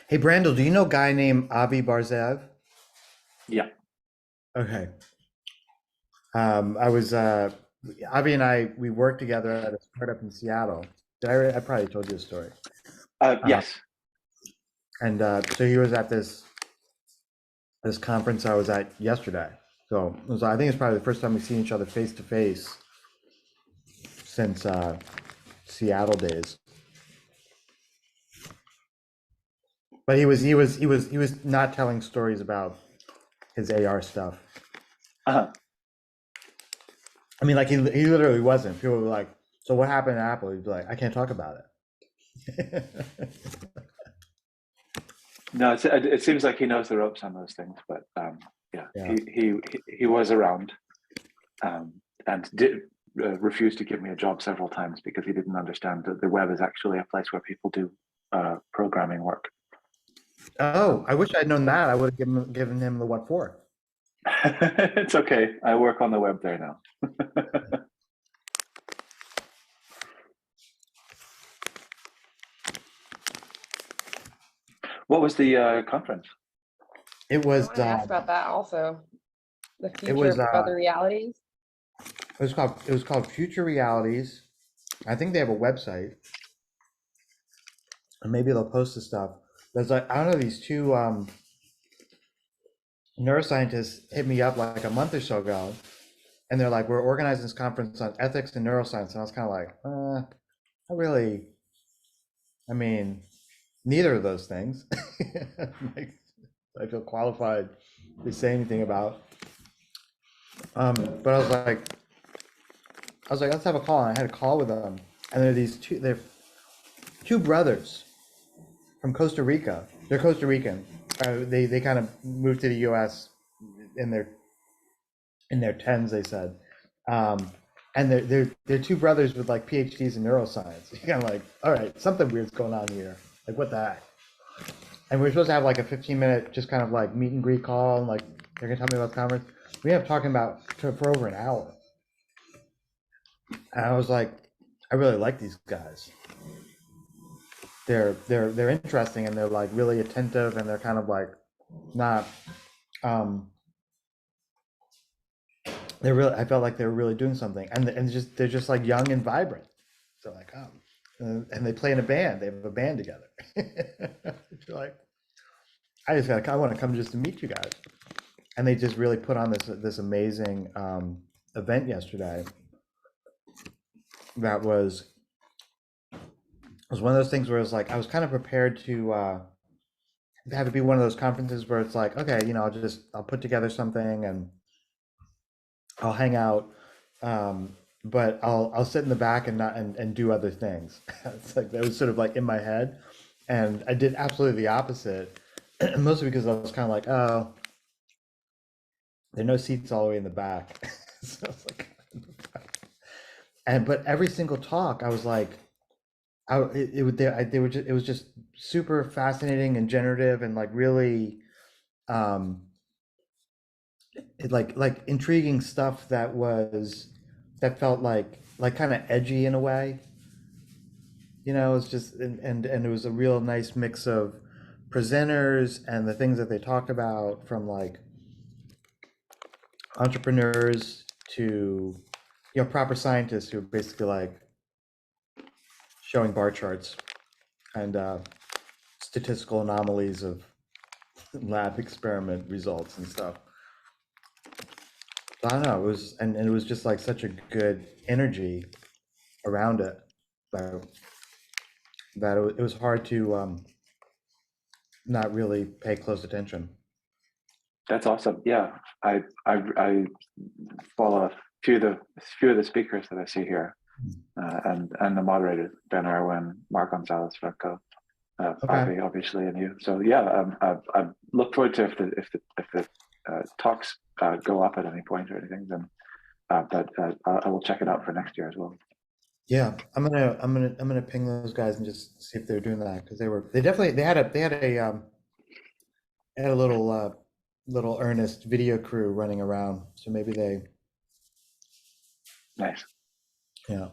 Hey, Brandel, do you know a guy named Avi Barzev? Yeah. Okay. I was Avi and we worked together at a startup in Seattle. I probably told you the story. Uh, Yes. and so he was at this conference I was at yesterday. So I think it's probably the first time we've seen each other face to face since Seattle days. But he was not telling stories about his AR stuff. Uh-huh. I mean, like he literally wasn't. People were like, "So what happened at Apple?" He'd be like, "I can't talk about it." No, it seems like he knows the ropes on those things, but yeah, Yeah. he was around, and did refuse to give me a job several times because he didn't understand that the web is actually a place where people do programming work. Oh, I wish I'd known that. I would have given him the what for. It's okay. I work on the web there now. What was the conference? It I was wanted to ask about that also. The it future was of other realities. it was called Future Realities. I think they have a website, or maybe they'll post the stuff. There's like I don't know, these two neuroscientists hit me up like a month or so ago, and they're like, "We're organizing this conference on ethics and neuroscience," and I was kind of like, "I really, I mean, neither of those things." Like, I feel qualified to say anything about. But I was like, let's have a call. And I had a call with them, and they're two brothers from Costa Rica. They're Costa Rican. They kind of moved to the U.S. in their tens, they said. Um, and they're two brothers with like PhDs in neuroscience. You're kind of like, all right, something weird's going on here. Like, what the heck? And we were supposed to have like a 15-minute just kind of like meet and greet call, and like they're gonna tell me about the conference. We ended up talking about for over an hour. And I was like, I really like these guys. They're interesting, and they're like really attentive, and they're kind of like not um they're really, I felt like they were really doing something, and just they're just like young and vibrant. So like, and they play in a band. They have a band together. You're like, I want to come just to meet you guys. And they just really put on this amazing event yesterday. That was one of those things where it was like I was kind of prepared to have it be one of those conferences where it's like, okay, I'll put together something and I'll hang out, but I'll sit in the back and not and do other things. It's like that was sort of like in my head, and I did absolutely the opposite, mostly because I was kind of like, oh, there are no seats all the way in the back, so I was like, but every single talk, I was like, it would they were just it was just super fascinating and generative and like really um like intriguing stuff that felt like kind of edgy in a way. It's just and it was a real nice mix of presenters and the things that they talked about, from like entrepreneurs to proper scientists who are basically like showing bar charts and statistical anomalies of lab experiment results and stuff. I don't know. It was and it was just like such a good energy around it that it was hard to not really pay close attention. That's awesome. Yeah, I follow a few of the speakers that I see here, and the moderators, Ben Irwin, Mark Gonzalez Franco, Okay. Avi, obviously, and you. So yeah, I look forward to if the talks go up at any point or anything, then but I will check it out for next year as well. Yeah, I'm gonna ping those guys and just see if they're doing that, because they definitely they had a little earnest video crew running around, so maybe Nice. Yeah.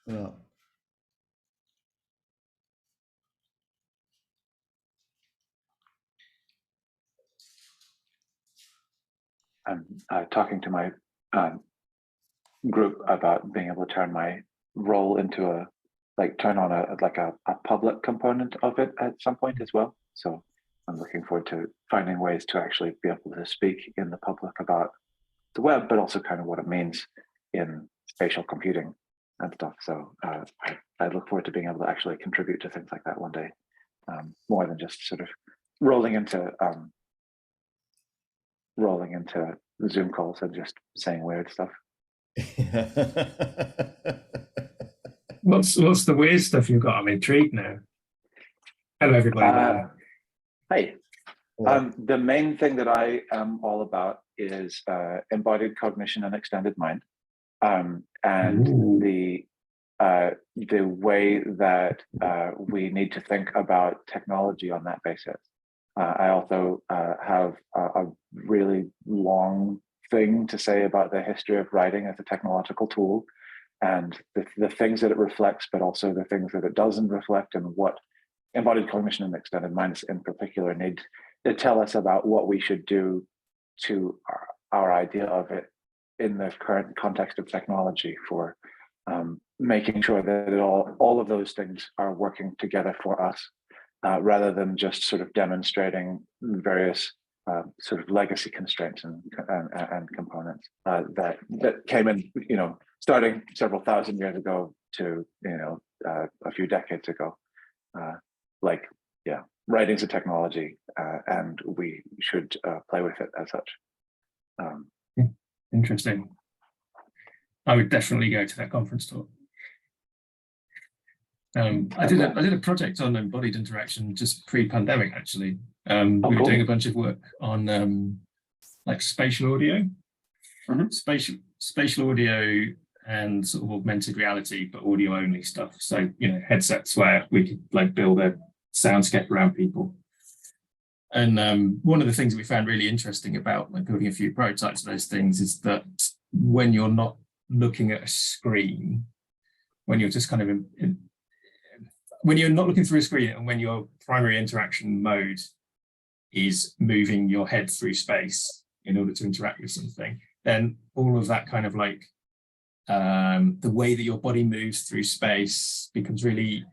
Yeah. I'm talking to my group about being able to turn my role into turn on a public component of it at some point as well. So I'm looking forward to finding ways to actually be able to speak in the public about the web, but also kind of what it means in spatial computing and stuff. So I look forward to being able to actually contribute to things like that one day, more than just sort of rolling into Zoom calls and just saying weird stuff. What's the weird stuff you've got? I'm intrigued now. Hello, everybody. Hey. The main thing that I am all about is embodied cognition and extended mind, and the way that we need to think about technology on that basis. I also have a really long thing to say about the history of writing as a technological tool, and the things that it reflects, but also the things that it doesn't reflect, and what embodied cognition and extended mind in particular need to tell us about what we should do to our idea of it in the current context of technology for making sure that all of those things are working together for us, rather than just sort of demonstrating various sort of legacy constraints and components that came in, starting several thousand years ago to a few decades ago, writing's a technology, and we should play with it as such. Interesting. I would definitely go to that conference talk. I did a project on embodied interaction just pre-pandemic, actually. We were doing a bunch of work on like spatial audio, spatial audio, and sort of augmented reality, but audio only stuff. So headsets where we could like build a soundscape around people. And one of the things that we found really interesting about like building a few prototypes of those things is that when you're not looking at a screen, when you're just kind of when you're not looking through a screen, and when your primary interaction mode is moving your head through space in order to interact with something, then all of that kind of like the way that your body moves through space becomes really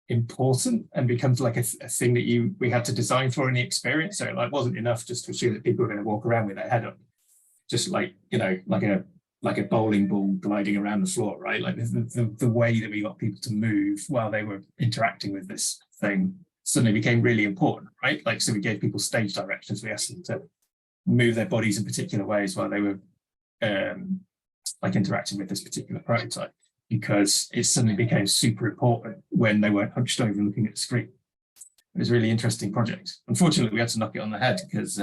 important and becomes like a thing that we had to design for in the experience. So it like wasn't enough just to assume that people were going to walk around with their head up, just like like a bowling ball gliding around the floor, right? Like the way that we got people to move while they were interacting with this thing suddenly became really important, right? Like, so we gave people stage directions. We asked them to move their bodies in particular ways while they were like interacting with this particular prototype, because it suddenly became super important when they weren't hunched over looking at the screen. It was a really interesting project. Unfortunately, we had to knock it on the head because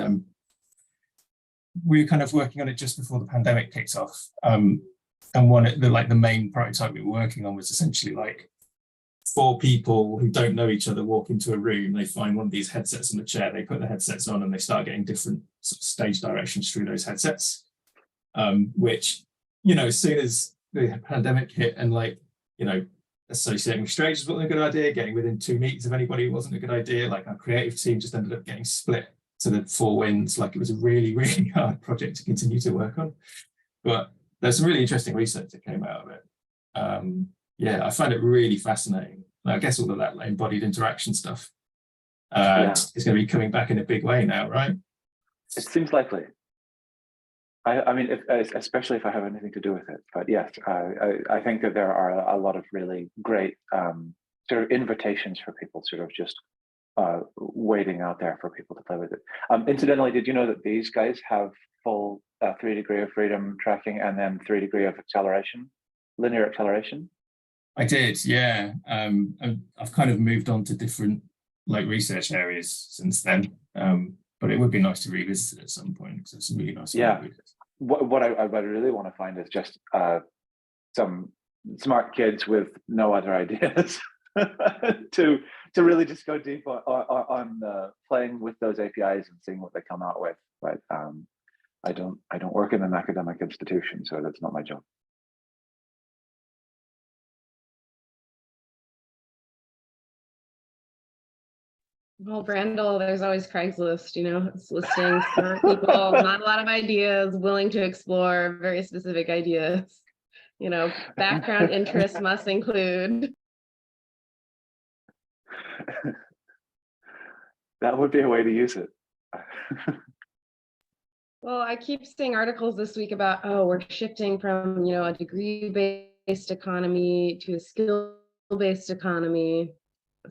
we were kind of working on it just before the pandemic kicked off. And the main prototype we were working on was essentially like 4 people who don't know each other walk into a room, they find one of these headsets on the chair, they put the headsets on and they start getting different sort of stage directions through those headsets, which, as soon as the pandemic hit and associating with strangers wasn't a good idea, getting within 2 meters of anybody wasn't a good idea. Like, our creative team just ended up getting split to the 4 winds. Like, it was a really, really hard project to continue to work on. But there's some really interesting research that came out of it. I find it really fascinating. And I guess all of that embodied interaction stuff is going to be coming back in a big way now, right? It seems likely. I mean, especially if I have anything to do with it. But yes, I think that there are a lot of really great sort of invitations for people, sort of just waiting out there for people to play with it. Incidentally, did you know that these guys have full 3 degree of freedom tracking and then 3 degree of acceleration, linear acceleration? I did, yeah. I've kind of moved on to different research areas since then. But it would be nice to revisit it at some point because it's really nice. Yeah. What I really want to find is just some smart kids with no other ideas to to really just go deep on playing with those APIs and seeing what they come out with. But I don't work in an academic institution, so that's not my job. Well, Brandel, there's always Craigslist, it's listings for people, not a lot of ideas, willing to explore very specific ideas. Background interests must include. That would be a way to use it. Well, I keep seeing articles this week about, we're shifting from, a degree-based economy to a skill-based economy.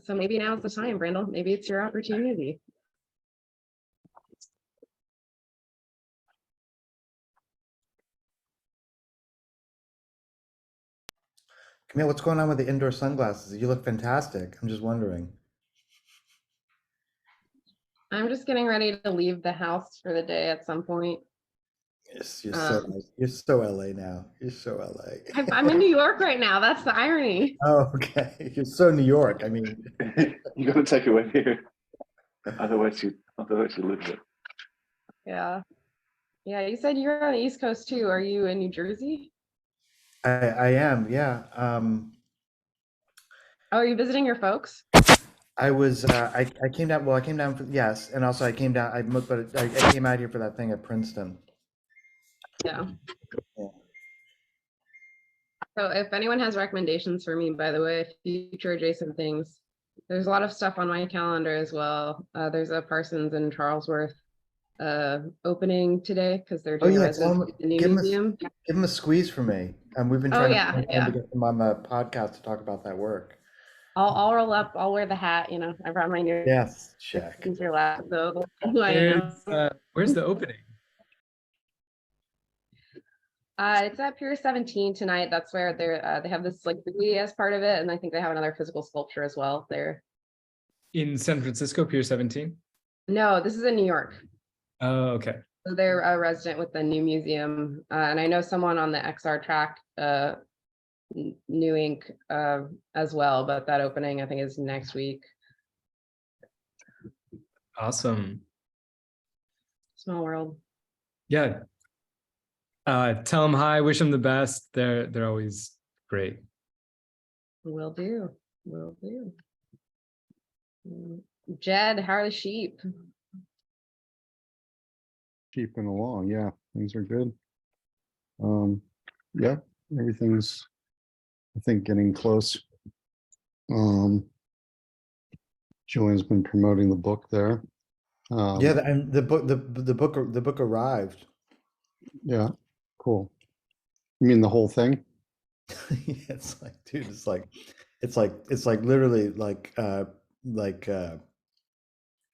So maybe now's the time, Brandel. Maybe it's your opportunity. Camille, what's going on with the indoor sunglasses? You look fantastic. I'm just wondering. I'm just getting ready to leave the house for the day at some point. Yes, you're so LA now. You're so LA. I'm in New York right now. That's the irony. Oh, okay. You're so New York. I mean, You gotta take it with you. Otherwise you lose it. Yeah. Yeah, you said you're on the East Coast too. Are you in New Jersey? I am, yeah. Oh, are you visiting your folks? I was I came down. Well, I came down for yes, and also I came down. I came out here for that thing at Princeton. Yeah. Yeah. So if anyone has recommendations for me, by the way, future adjacent things, there's a lot of stuff on my calendar as well. There's a Parsons in Charlesworth opening today because they're doing a residency at the new museum. Give them a squeeze for me. We've been trying to get them on the podcast to talk about that work. I'll roll up. I'll wear the hat. I brought my new check. Your lap, so where's the opening? It's at Pier 17 tonight. That's where they have this like buoy as part of it, and I think they have another physical sculpture as well there. In San Francisco, Pier 17? No, this is in New York. Oh, okay. So they're a resident with the new museum, and I know someone on the XR track, New Ink, as well. But that opening I think is next week. Awesome. Small world. Yeah. Tell them hi. Wish them the best. They're always great. Will do. Will do. Jed, how are the sheep? Keeping along, yeah, things are good. Yeah, everything's, I think, getting close. Julian's been promoting the book there. Yeah, and the book arrived. Yeah, cool. You mean the whole thing? Yeah, it's like, dude, it's like literally like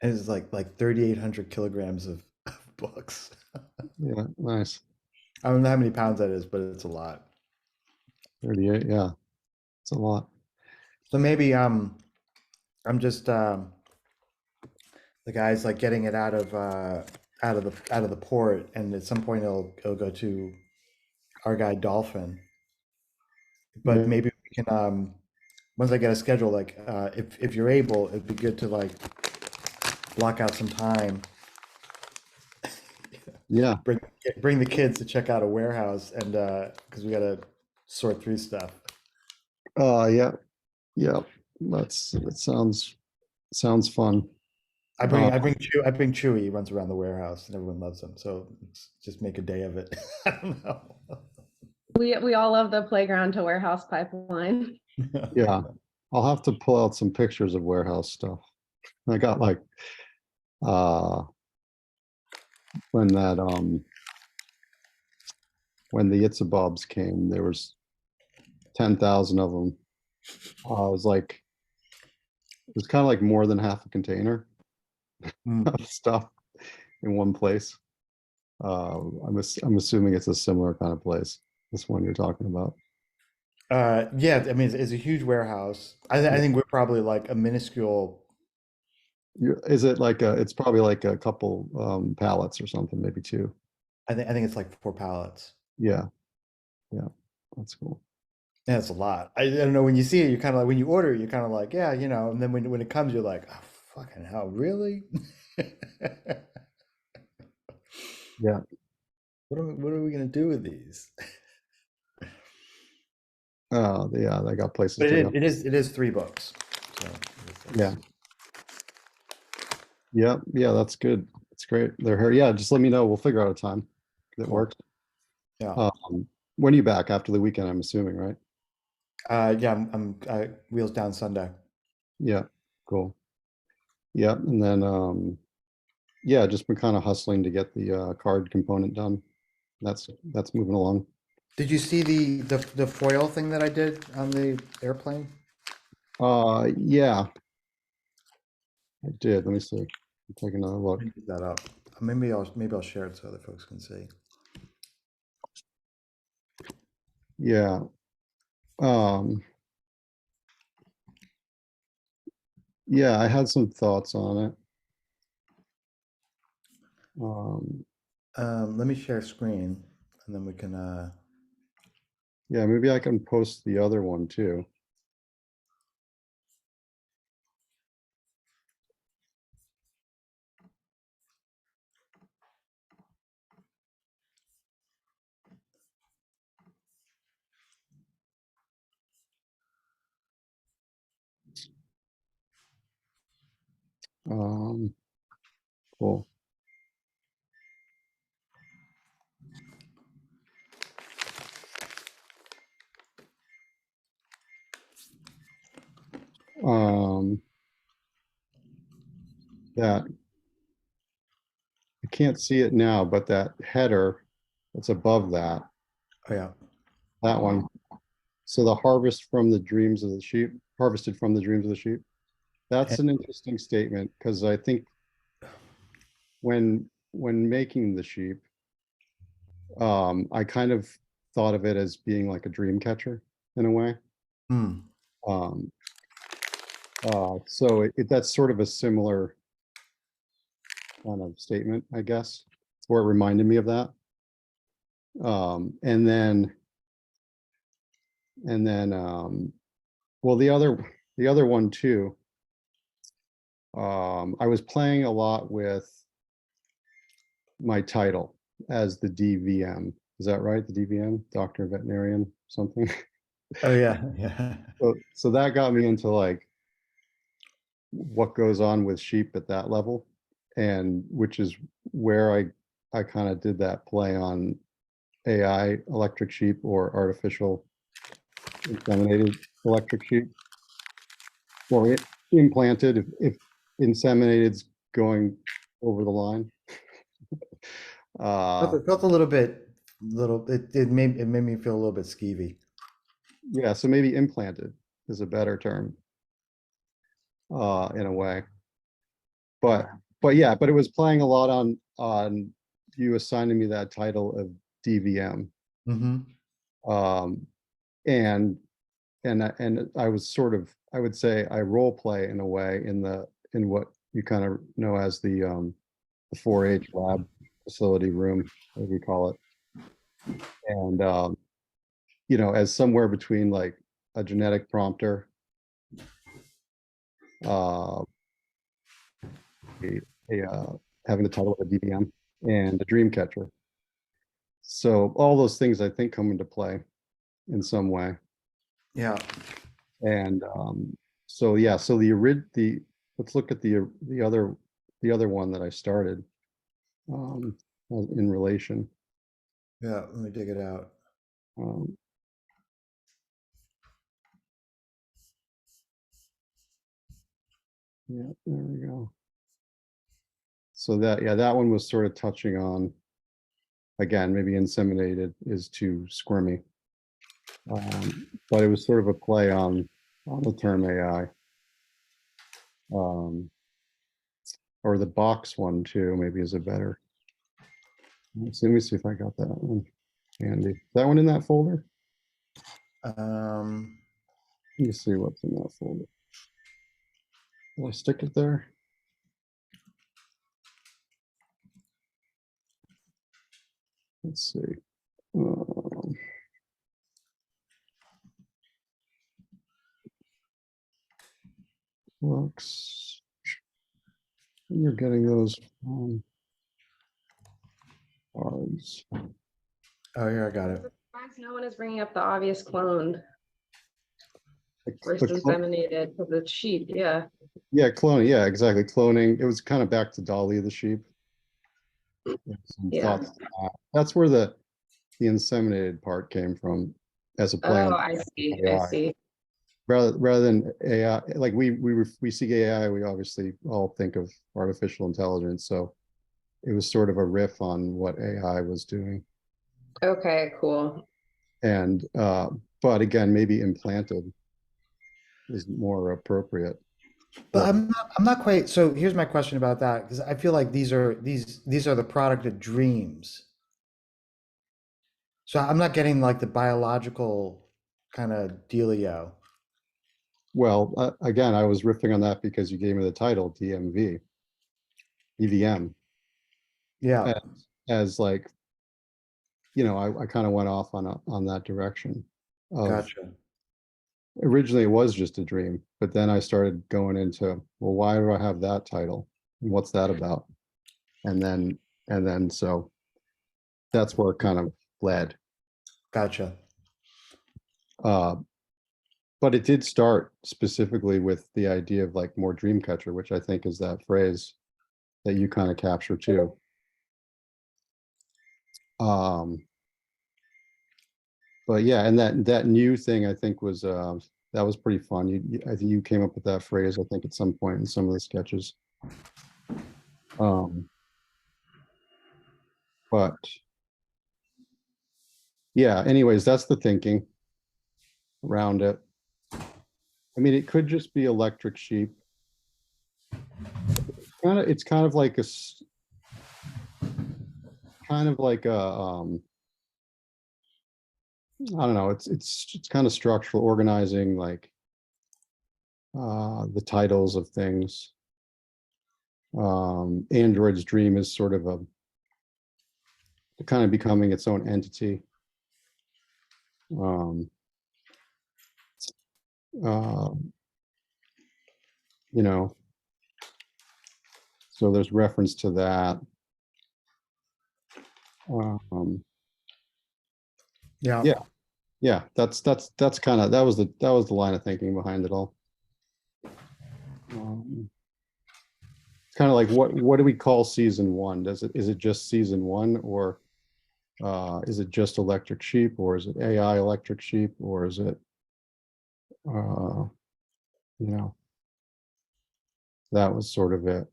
it's like 3,800 kilograms of books. Yeah, nice. I don't know how many pounds that is, but it's a lot. 38, yeah, it's a lot. So maybe I'm just the guy's like getting it out of the port, and at some point it'll go to our guy Dolphin. But Yeah. maybe we can once I get a schedule, like if you're able, it'd be good to like block out some time. Yeah, Bring the kids to check out a warehouse, and because we gotta sort through stuff. yeah, that sounds fun. I bring Chewy. He runs around the warehouse, and everyone loves him. So just make a day of it. I don't know. We all love the playground to warehouse pipeline. Yeah, I'll have to pull out some pictures of warehouse stuff. I got like when the Itzabobs came, there was 10,000 of them. It was kind of like more than half a container of stuff in one place. I'm assuming it's a similar kind of place, this one you're talking about. Yeah, I mean, it's a huge warehouse. I think we're probably like a minuscule. Is it like it's probably like a couple pallets or something, maybe two. I think it's like 4 pallets. Yeah, that's cool. Yeah, it's a lot. I don't know, when you see it, you're kind of like, when you order it, you're kind of like, yeah, you know, and then when it comes, you're like, oh, fucking hell, really? Yeah. What are we gonna do with these? Yeah, they got places But to go. it is 3 books. So Yeah. Yeah, that's good. That's great. They're here. Yeah, just let me know. We'll figure out a time that Cool. works. Yeah. When are you back? After the weekend, I'm assuming, right? Yeah, wheels down Sunday. Yeah, cool. Yeah, and then yeah, just been kind of hustling to get the card component done. That's moving along. Did you see the foil thing that I did on the airplane? Yeah, I did. Let me see. Take another look. Let me dig that up. Maybe I'll share it so other folks can see. Yeah. Um, yeah, I had some thoughts on it. Let me share screen and then we can Yeah, maybe I can post the other one too. Cool. Um, that I can't see it now, but that header that's above that, oh yeah. that one. So the harvest from the dreams of the sheep, harvested from the dreams of the sheep. That's an interesting statement because I think when making the sheep, I kind of thought of it as being like a dream catcher in a way. Hmm. Um, so that's sort of a similar kind of statement, I guess, or it reminded me of that. And then well, the other one too. I was playing a lot with my title as the DVM. Is that right? The DVM, Doctor Veterinarian, something. Oh yeah, yeah. So that got me into like what goes on with sheep at that level, and which is where I kind of did that play on AI electric sheep or artificial inseminated electric sheep, or implanted if inseminated's going over the line. It felt a little bit, it made me feel a little bit skeevy. Yeah, so maybe implanted is a better term in a way. But yeah, but it was playing a lot on you assigning me that title of DVM. Mm-hmm. Um, and and I was sort of, I would say I role play in a way in what you kind of know as the 4-H lab facility room, as we call it. And you know, as somewhere between like a genetic prompter, uh, having the title of a DVM, and a dream catcher. So all those things I think come into play in some way. Yeah. And so yeah, so the let's look at the other one that I started um, in relation. Yeah. Let me dig it out. Um, yeah, there we go. So that, yeah, that one was sort of touching on, again, maybe inseminated is too squirmy. But it was sort of a play on the term AI. Or the box one too, maybe is a better. Let me see if I got that one handy. That one in that folder? Um, Let me see what's in that folder. Will I stick it there? Let's see. Um, Looks. You're getting those cards. Oh, here, I got I'm it. surprised no one is bringing up the obvious cloned The versus clone- inseminated because it's sheep. Yeah. Yeah, cloning. Yeah, exactly. Cloning. It was kind of back to Dolly the sheep. There's some Yeah. thoughts on that. That's where the inseminated part came from as a play Oh, on I see. I AI. see. Rather than AI, like we see AI, we obviously all think of artificial intelligence. So it was sort of a riff on what AI was doing. Okay, cool. And but again, maybe implanted is more appropriate. But Or- I'm not quite, so here's my question about that, because I feel like these are the product of dreams. So I'm not getting like the biological kind of dealio. Well, again, I was riffing on that because you gave me the title DMV, EVM, Yeah, as like, you know, I kind of went off on that direction of gotcha. originally it was just a dream, but then I started going into, well, why do I have that title? And what's that about? And then so that's where it kind of led. Gotcha. Uh, but it did start specifically with the idea of like more dream catcher, which I think is that phrase that you kind of capture too. But yeah, and that new thing I think was that was pretty fun. I think you came up with that phrase, I think, at some point in some of the sketches. But yeah, anyways, that's the thinking around it. I mean, it could just be electric sheep. It's kind of like kind of like a I don't know, it's kind of structural organizing, like the titles of things. Android's dream is sort of a kind of becoming its own entity. Um, uh, you know, so there's reference to that. Yeah. Yeah, that's kind of that was the line of thinking behind it all. It's kind of like what do we call season one? Is it just season one, or is it just electric sheep, or is it AI electric sheep, or is it you know, that was sort of it.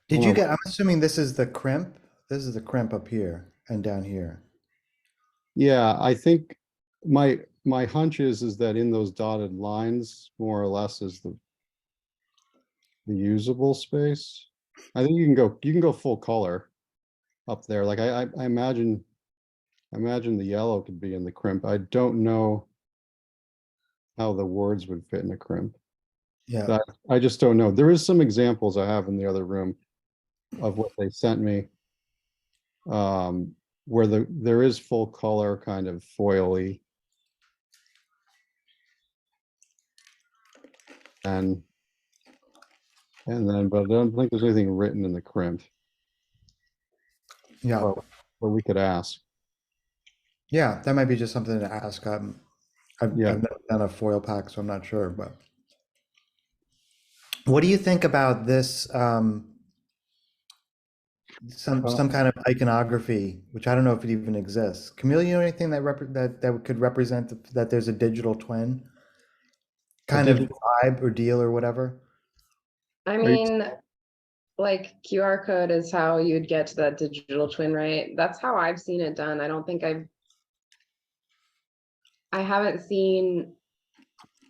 Did you get, I'm assuming this is the crimp? This is the crimp up here and down here. Yeah, I think my hunch is that in those dotted lines, more or less, is the usable space. I think you can go full color up there. Like I imagine the yellow could be in the crimp. I don't know how the words would fit in a crimp. Yeah. I just don't know. There is some examples I have in the other room of what they sent me. Where there is full color kind of foily. And then, but I don't think there's anything written in the crimp. Yeah. Or we could ask. Yeah, that might be just something to ask. I've Yeah. never done a foil pack, so I'm not sure, but what do you think about this, some kind of iconography, which I don't know if it even exists. Camille, you know anything that could represent that there's a digital twin kind of vibe or deal or whatever? I mean, like QR code is how you'd get to that digital twin, right? That's how I've seen it done. I don't think I haven't seen,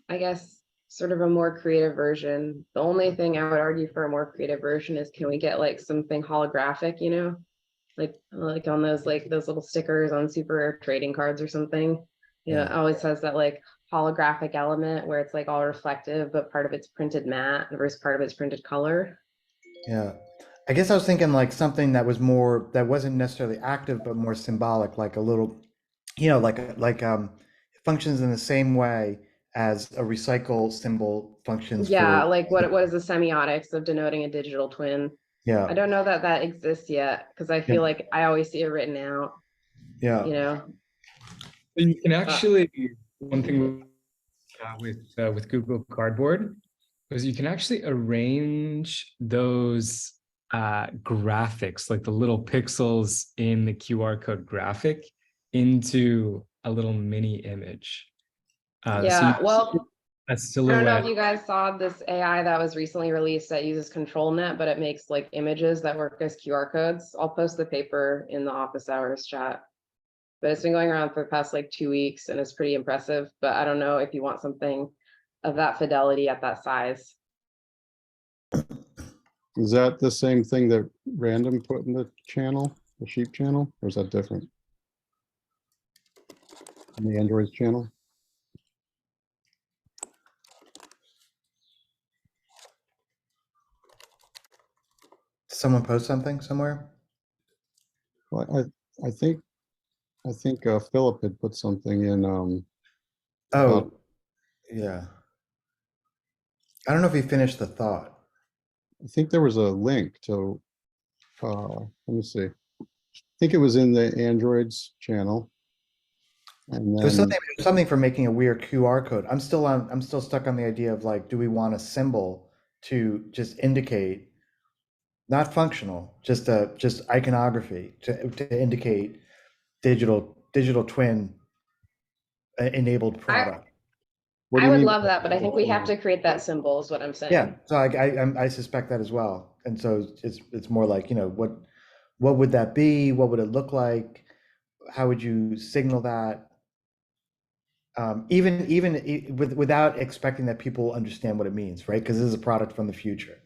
I guess, sort of a more creative version. The only thing I would argue for a more creative version is, can we get like something holographic, you know? Like on those little stickers on super trading cards or something. You know, it always has that like holographic element where it's like all reflective, but part of it's printed matte versus part of it's printed color. Yeah. I guess I was thinking like something that was more, that wasn't necessarily active, but more symbolic, like a little, it functions in the same way as a recycle symbol functions Yeah, for, like what is the semiotics of denoting a digital twin? yeah, I don't know that that exists yet, because I feel Yeah. like I always see it written out, yeah. you know? You can actually, one thing with Google Cardboard is you can actually arrange those graphics, like the little pixels in the QR code graphic, into a little mini image. So Yeah, you well, a I don't know if silhouette. you guys saw this AI that was recently released that uses ControlNet, but it makes like images that work as QR codes. I'll post the paper in the office hours chat. But it's been going around for the past like 2 weeks and it's pretty impressive. But I don't know if you want something of that fidelity at that size. Is that the same thing that Random put in the channel, the sheep channel, or is that different? In the Androids channel? Did someone post something somewhere? Well, I think, Philip had put something in, Oh, yeah. I don't know if he finished the thought. I think there was a link to, let me see. I think it was in the Androids channel. And It was then, something for making a weird QR code. I'm still stuck on the idea of like, do we want a symbol to just indicate, not functional, just iconography to indicate digital twin enabled product. what do I you would mean? love by that, but I think we have digital to create that symbol is what I'm saying. Yeah, so I suspect that as well. And so it's more like, what would that be? What would it look like? How would you signal that? Without expecting that people understand what it means, right? Because this is a product from the future.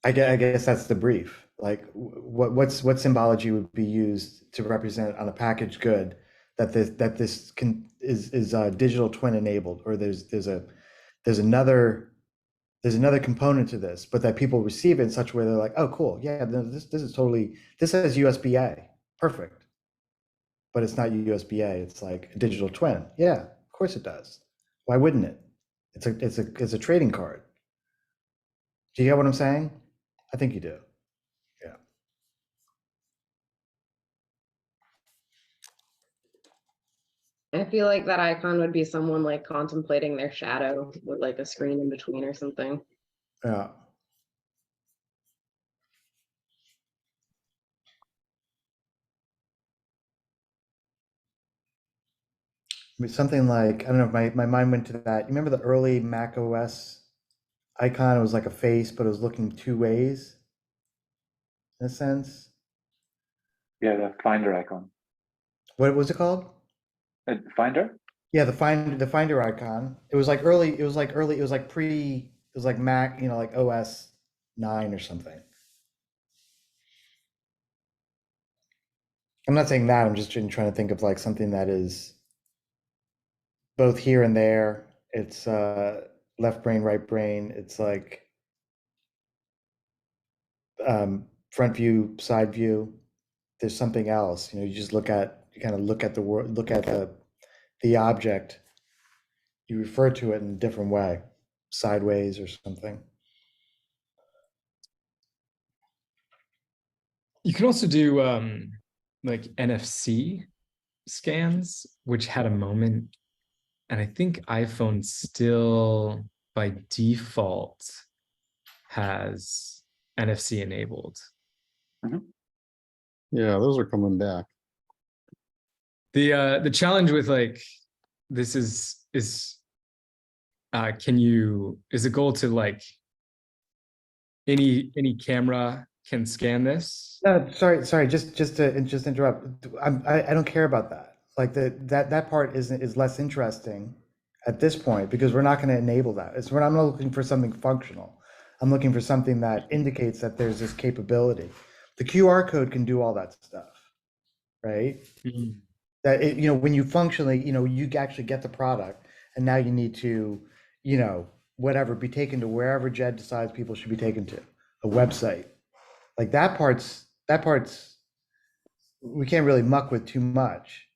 I guess that's the brief. Like, what symbology would be used to represent on a packaged good that this is digital twin enabled, or there's another component to this, but that people receive it in such a way they're like, oh, cool, yeah, this is totally, this says USB-A, perfect, but it's not USB-A. It's like a digital twin. Yeah, of course it does. Why wouldn't it? It's a trading card. Do you get what I'm saying? I think you do. Yeah. I feel like that icon would be someone like contemplating their shadow with like a screen in between or something. Yeah. I mean, something like, I don't know, my mind went to that. You remember the early Mac OS icon? It was like a face, but it was looking two ways in a sense. Yeah, the Finder icon. What was it called? Finder? Yeah, the Finder icon. It was like early, it was like it was like Mac, like OS 9 or something. I'm not saying that, I'm just trying to think of like something that is both here and there. It's left brain, right brain. It's like front view, side view. There's something else. You kind of look at the world, look at the object. You refer to it in a different way, sideways or something. You can also do like NFC scans, which had a moment, and I think iPhone still by default has NFC enabled. Yeah, those are coming back. The challenge with like this is is the goal to like any camera can scan this? No, sorry, just to interrupt. I don't care about that. Like that part is less interesting at this point because we're not going to enable that. I'm not looking for something functional. I'm looking for something that indicates that there's this capability. The QR code can do all that stuff, right? Mhm. That when you functionally, you actually get the product, and now you need to, whatever, be taken to wherever Jed decides people should be taken to, a website. Like that part's, we can't really muck with too much.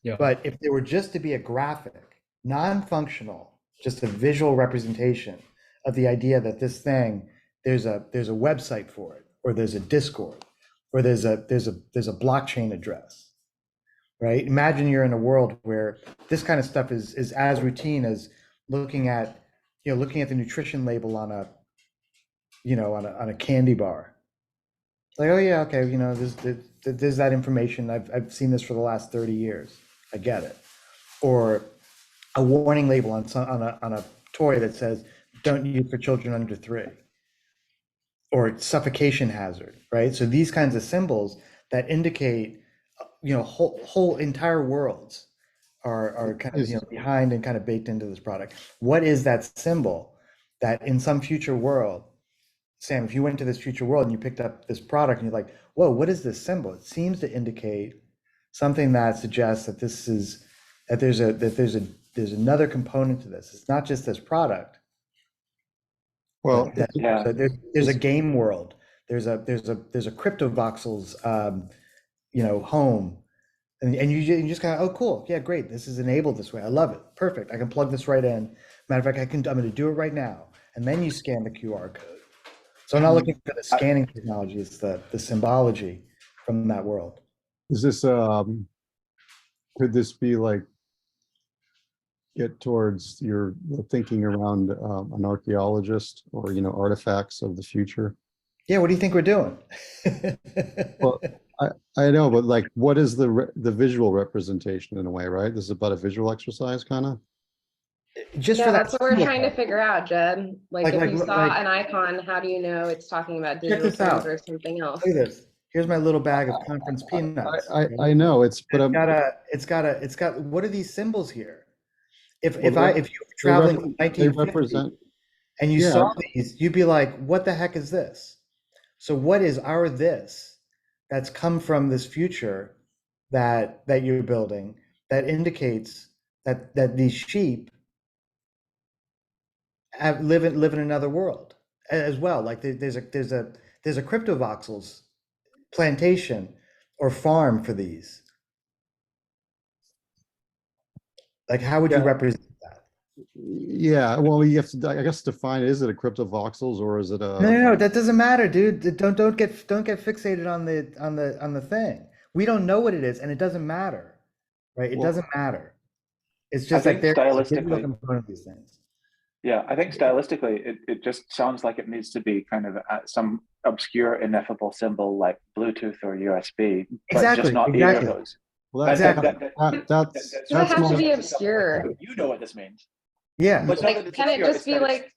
Yeah. But if there were just to be a graphic, non-functional, just a visual representation of the idea that this thing, there's a website for it, or there's a Discord, or there's a blockchain address, right? Imagine you're in a world where this kind of stuff is as routine as looking at the nutrition label on a on a candy bar. Like, oh yeah, okay, there's that information. I've seen this for the last 30 years. I get it. Or a warning label on a toy that says don't use for children under 3, or suffocation hazard, right? So these kinds of symbols that indicate whole entire worlds are kind of behind and kind of baked into this product. What is that symbol that in some future world, Sam, if you went to this future world and you picked up this product and you're like, whoa, what is this symbol? It seems to indicate something that suggests that there's another component to this. It's not just this product. Well, There's a game world. There's a CryptoVoxels home. And you just kind of, oh, cool. Yeah, great. This is enabled this way. I love it. Perfect. I can plug this right in. Matter of fact, I'm going to do it right now. And then you scan the QR code. So I'm not looking for the scanning technology. It's the symbology from that world. Is this, could this be like, get towards your thinking around an archaeologist or, artifacts of the future? Yeah, what do you think we're doing? Well, I know, but like, what is the visual representation in a way, right? This is about a visual exercise, kind of. Just Yeah, for that's that what we're symbol trying to part. figure out, Jed. Like if you saw like- an icon, how do you know it's talking about Check digital this out. terms or something else? Look at this. Here's my little bag of conference peanuts. I know but It's got. What are these symbols here? If Well, you were traveling to they 1950 represent, and you yeah. saw these, you'd be like, what the heck is this? So what is our this that's come from this future that you're building that indicates that these sheep live in another world as well? Like there's a CryptoVoxels plantation or farm for these. Like, how would you represent that? Yeah, well, you have to, I guess, define, is it a CryptoVoxels or is it a? No, that doesn't matter, dude. Don't get fixated on the thing. We don't know what it is, and it doesn't matter, right? It Well, doesn't matter. It's just like think there's a digital stylistically- component of these things. Yeah, I think stylistically, it just sounds like it needs to be kind of some obscure, ineffable symbol like Bluetooth or USB, but Exactly, just not either of exactly. those. Well, That- that's, that- that- that's, Does it that's have to my, be obscure? You know what this means. Yeah, But it's not that Like, it's can it obscure, just it's be that it's- like,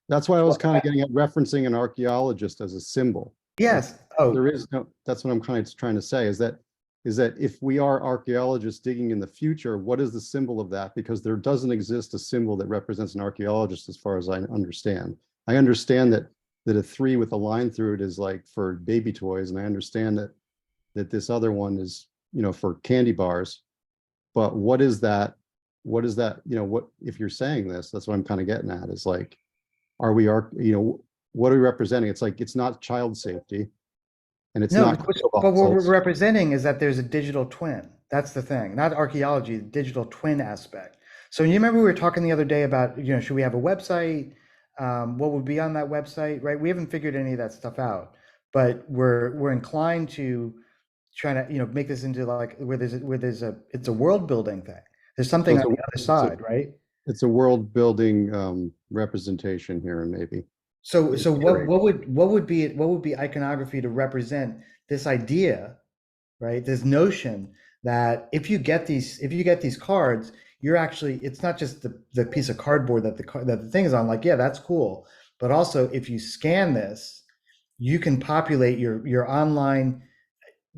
that's why I was kind of getting at referencing an archaeologist as a symbol. yes. Oh, There is no, that's what I'm kind of trying to say, is that if we are archaeologists digging in the future, what is the symbol of that? Because there doesn't exist a symbol that represents an archaeologist as far as I understand. I understand that a 3 with a line through it is like for baby toys, and I understand that this other one is, for candy bars. But what is that? What is that? What, if you're saying this, that's what I'm kind of getting at, is like, are we, what are we representing? It's like, it's not child safety. And it's no, not. but what we're representing is that there's a digital twin. That's the thing, not archaeology, the digital twin aspect. So you remember we were talking the other day about, should we have a website? What would be on that website, right? We haven't figured any of that stuff out, but we're inclined to try to, make this into like where it's a world building thing. There's something on the other side, right? It's a world building representation here, and maybe. So what would be iconography to represent this idea, right? This notion that if you get these cards, you're actually, it's not just the piece of cardboard that the thing is on. Like, yeah, that's cool, but also if you scan this, you can populate your online.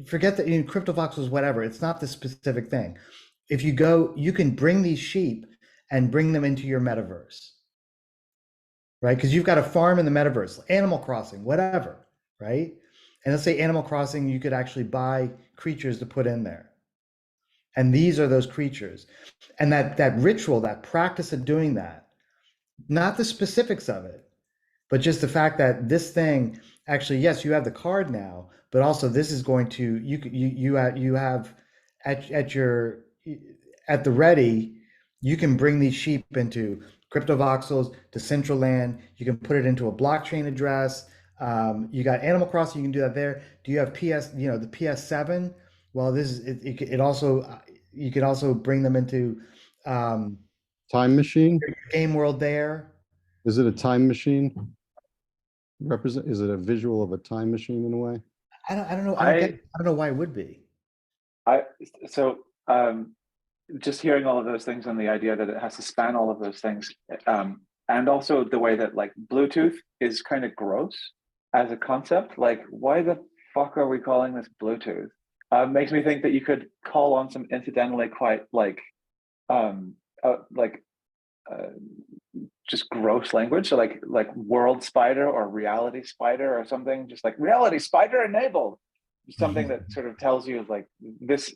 Forget that in CryptoVoxels, whatever. It's not the specific thing. If you go, you can bring these sheep and bring them into your metaverse. Right? Because you've got a farm in the metaverse, Animal Crossing, whatever, right? And let's say Animal Crossing, you could actually buy creatures to put in there. And these are those creatures. And that ritual, that practice of doing that not the specifics of it, but just the fact that this thing actually, yes, you have the card now, but also this is going to you have at your at the ready, you can bring these sheep into cryptovoxels to Decentraland. You can put it into a blockchain address. You got Animal Crossing. You can do that there. Do you have PS? You know the PS7. Well, this is it also you can also bring them into um, Time machine? game world there. Is it a time machine? Is it a visual of a time machine in a way? I don't know. I don't get. I don't know why it would be. I so just hearing all of those things and the idea that it has to span all of those things, and also the way that like Bluetooth is kind of gross as a concept. Like, why the fuck are we calling this Bluetooth? Makes me think that you could call on some incidentally quite like um, like just gross language, so like world spider or reality spider or something, just like reality spider enabled, something that sort of tells you like this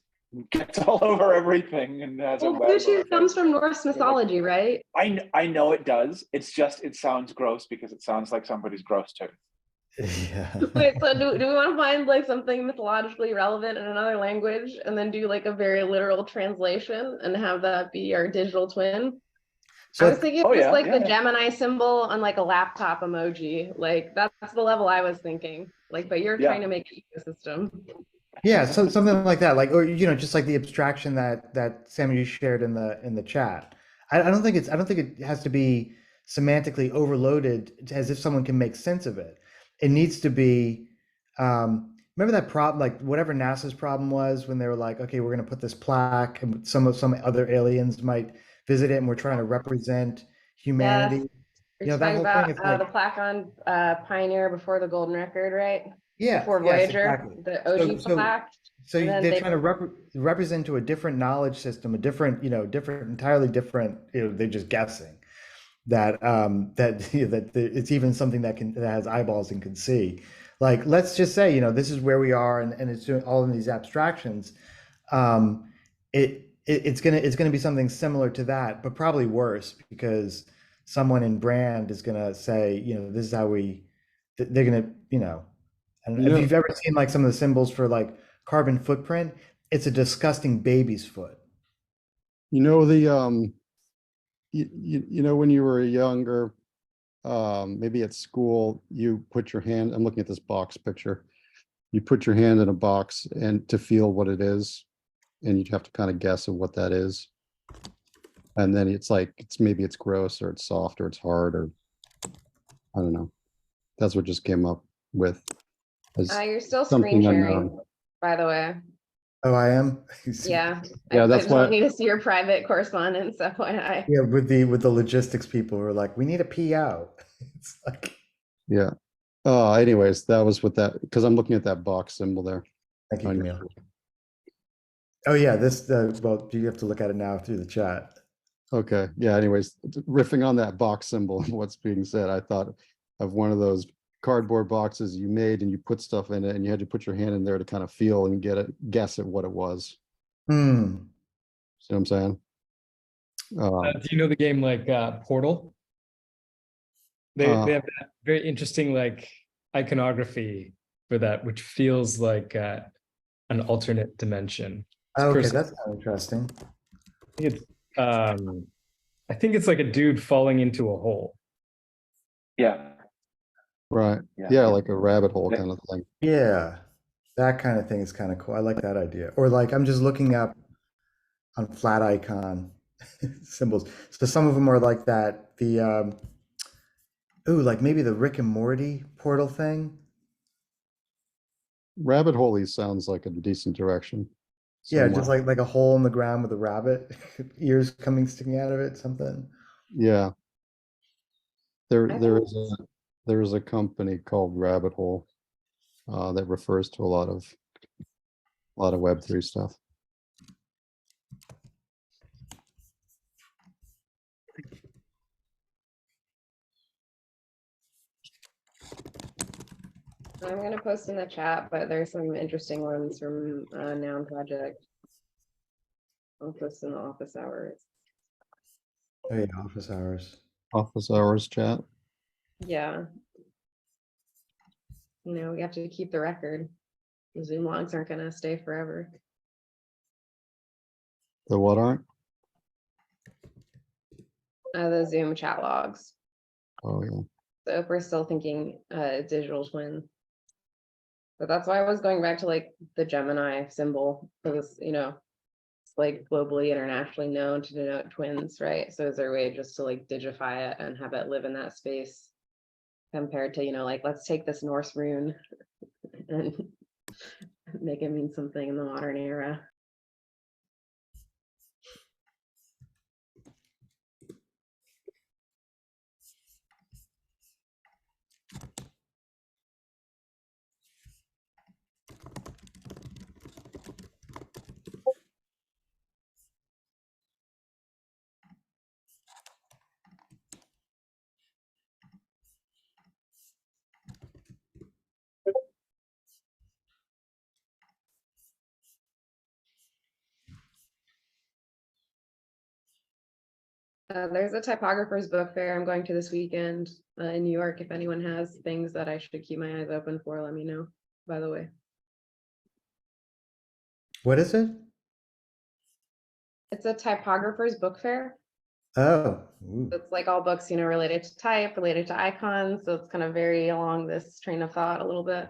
gets all over everything and has a Well, web. Bluetooth comes from Norse mythology, right? I know it does. It's just it sounds gross because it sounds like somebody's gross tooth. Yeah. Wait, so do we want to find like something mythologically relevant in another language and then do like a very literal translation and have that be our digital twin? I was So thinking Oh, just yeah, like yeah, the yeah. Gemini symbol on like a laptop emoji. Like that's the level I was thinking. Like, but you're Yeah. trying to make an ecosystem. yeah, so something like that, like or just like the abstraction that Sammy you shared in the chat. I don't think it has to be semantically overloaded as if someone can make sense of it. It needs to be. Remember that problem, like whatever NASA's problem was when they were like, okay, we're going to put this plaque, and some other aliens might visit it, and we're trying to represent Yes. humanity. You're You know, that talking whole thing about is like, the plaque on Pioneer before the golden record, right? yes, Before yes, Voyager, exactly. the So, OG so, plaque. so And then they're they trying to represent to a different knowledge system, a different, entirely different, they're just guessing that it's even something that has eyeballs and can see. Like, let's just say, this is where we are, and it's doing all of these abstractions. It's gonna be something similar to that, but probably worse because someone in brand is gonna say, this is how they're gonna, and You if know, you've ever seen like some of the symbols for like carbon footprint, it's a disgusting baby's foot. you know the you know when you were younger, maybe at school, you put your hand. I'm looking at this box picture. You put your hand in a box and to feel what it is, and you'd have to kind of guess of what that is. And then it's like maybe it's gross or it's soft or it's hard or I don't know. That's what just came up with as you're still screen something sharing, unknown. by the way. Oh, I am. Yeah. Yeah, I that's just want why. you to see your private correspondence, FYI. Yeah, with the logistics people who are like, we need a PO. It's like, Yeah. Anyways, that was what that because I'm looking at that box symbol there. thank you, on your Camille. screen. Oh yeah, this well, you have to look at it now through the chat. Okay. Yeah. Anyways, riffing on that box symbol and what's being said, I thought of one of those cardboard boxes you made and you put stuff in it and you had to put your hand in there to kind of feel and guess at what it was. Hmm. See what I'm saying? Do you know the game like Portal? They have that very interesting like iconography for that, which feels like an alternate dimension. Okay, person- that's kind of interesting. It's I think it's like a dude falling into a hole. Yeah. Right. Yeah. Yeah, like a rabbit hole Yeah. kind of thing. Yeah, that kind of thing is kind of cool. I like that idea. Or like I'm just looking up on flat icon symbols. So some of them are like that. The ooh, like maybe the Rick and Morty portal thing. Rabbit hole sounds like a decent direction. Yeah, just somewhat. like a hole in the ground with a rabbit ears coming sticking out of it, something. Yeah. There I there think is a there is a company called Rabbit Hole that refers to a lot of Web3 stuff. I'm gonna post in the chat, but there's some interesting ones from Noun Project. I'll post in the office hours. Oh yeah, office hours. Office hours chat. Yeah. You know, we have to keep the record. The Zoom logs aren't gonna stay forever. The what aren't? The Zoom chat logs. Oh, yeah. So if we're still thinking digital twin. But that's why I was going back to like the Gemini symbol, because you know, it's like globally, internationally known to denote twins, right? So is there a way just to like digify it and have it live in that space compared to, you know, like let's take this Norse rune and make it mean something in the modern era. There's a typographer's book fair I'm going to this weekend in New York. If anyone has things that I should keep my eyes open for, let me know, by the way. What is it? It's a typographer's book fair. Oh, ooh. It's like all books, you know, related to type, related to icons. So it's kind of very along this train of thought a little bit.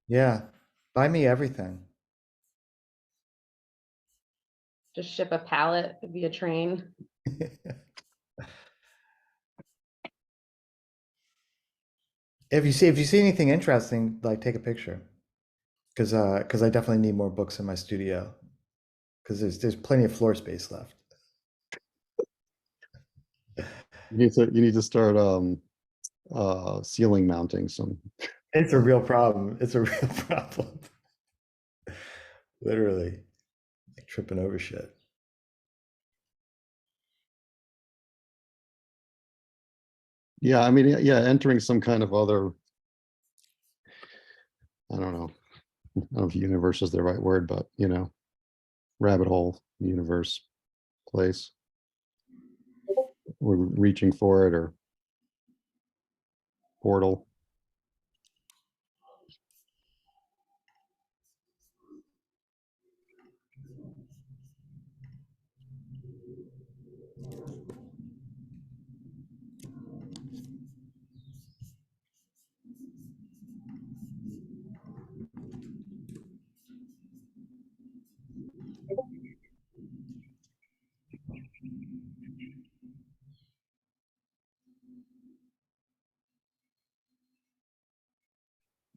Yeah. Buy me everything. Just ship a pallet via train. If you see anything interesting, like take a picture. Because I definitely need more books in my studio. Because there's plenty of floor space left. You need to start ceiling mounting some. It's a real problem. It's a real problem. Literally, like tripping over shit. Yeah, I mean, yeah, entering some kind of other, I don't know. I don't know if universe is the right word, but you know, rabbit hole, universe, place. We're reaching for it, or portal.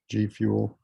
G Fuel.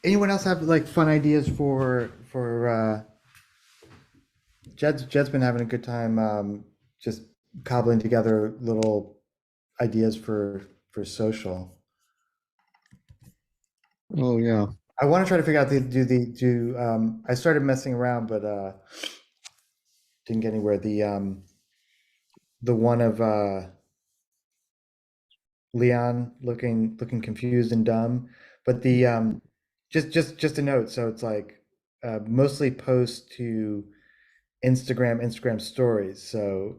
Anyone else have like fun ideas for Jed's been having a good time just cobbling together little ideas for social. Oh yeah. I want to try to figure out I started messing around but didn't get anywhere. The one of Leon looking confused and dumb, but the just a note. So it's like mostly post to Instagram stories. So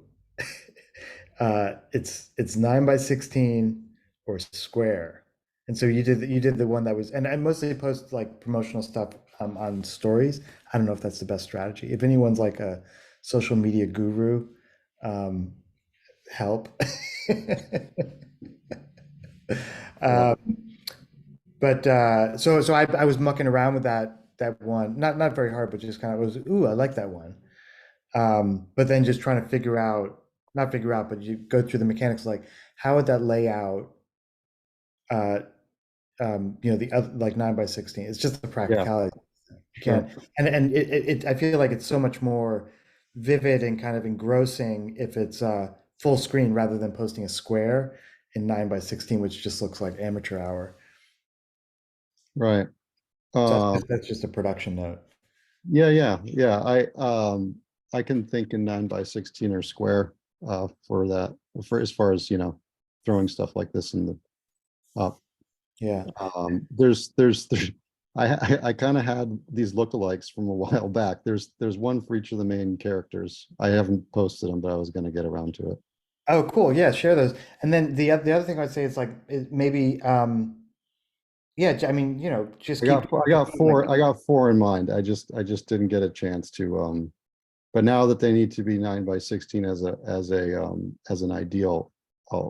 it's 9 by 16 or square. And so you did the one that was, and I mostly post like promotional stuff on stories. I don't know if that's the best strategy. If anyone's like a social media guru, help. Um, but so I was mucking around with that one, not very hard, but just kind of was, ooh, I like that one. But then just trying to figure out not figure out, but you go through the mechanics, like how would that lay out? The other, like 9 by 16, it's just the practicality. You Sure. can't, and I feel like it's so much more vivid and kind of engrossing if it's full screen rather than posting a square in 9 by 16, which just looks like amateur hour. Right. So that's just a production note. Yeah. I can think in 9 by 16 or square for that, for as far as, throwing stuff like this in the up. Yeah. There's I kind of had these lookalikes from a while back. There's one for each of the main characters. I haven't posted them, but I was going to get around to it. Oh, cool. Yeah, share those. And then the other thing I'd say is like maybe yeah, I mean, just I keep got four in mind. I just didn't get a chance to but now that they need to be 9 by 16 as an ideal,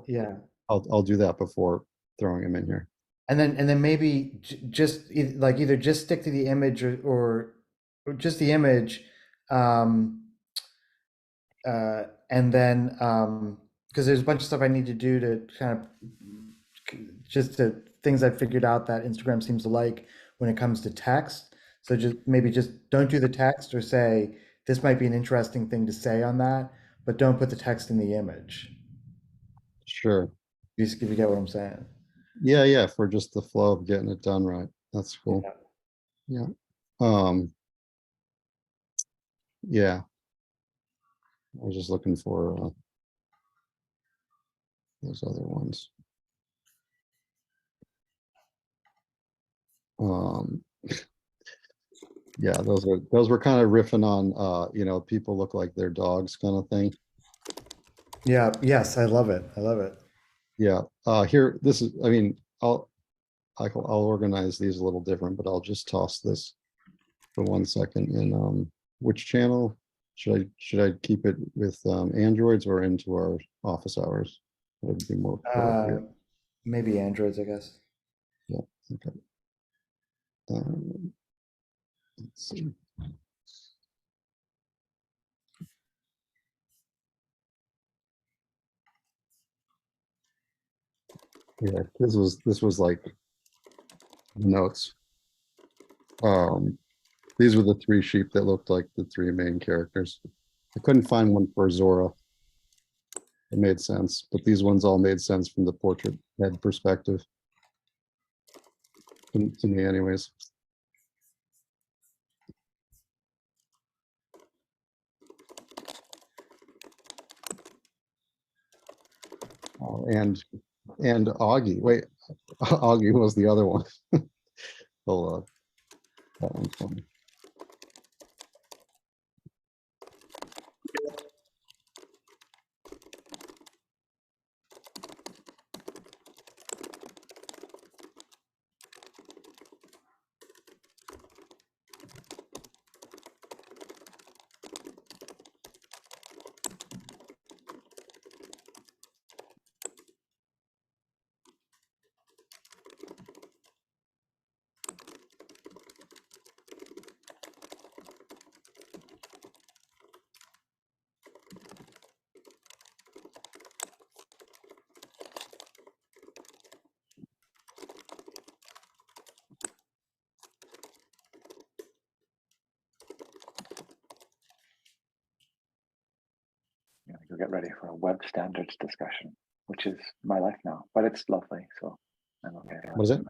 yeah. I'll do that before throwing them in here. And then maybe just like either just stick to the image or just the image, and then because there's a bunch of stuff I need to do to kind of just to things I figured out that Instagram seems to like when it comes to text. So just don't do the text, or say this might be an interesting thing to say on that, but don't put the text in the image. Sure. If you get what I'm saying. Yeah, for just the flow of getting it done right. That's cool. Yeah. Yeah. I was just looking for those other ones. Yeah, those were kind of riffing on people look like their dogs kind of thing. Yeah. Yes, I love it. I love it. Yeah. Here, this is. I mean, I'll organize these a little different, but I'll just toss this for 1 second in which channel should I keep it with Androids or into our office hours? What would be more appropriate? Maybe Androids, I guess. Yeah. Okay. Let's see. Yeah, this was like notes. These were the 3 sheep that looked like the 3 main characters. I couldn't find one for Zora. It made sense, but these ones all made sense from the portrait head perspective. To me anyways. And Augie. Wait, Augie was the other one. Hold on. That one's funny. You'll get ready for a web standards discussion, which is my life now, but it's lovely. So I'm okay. What is it?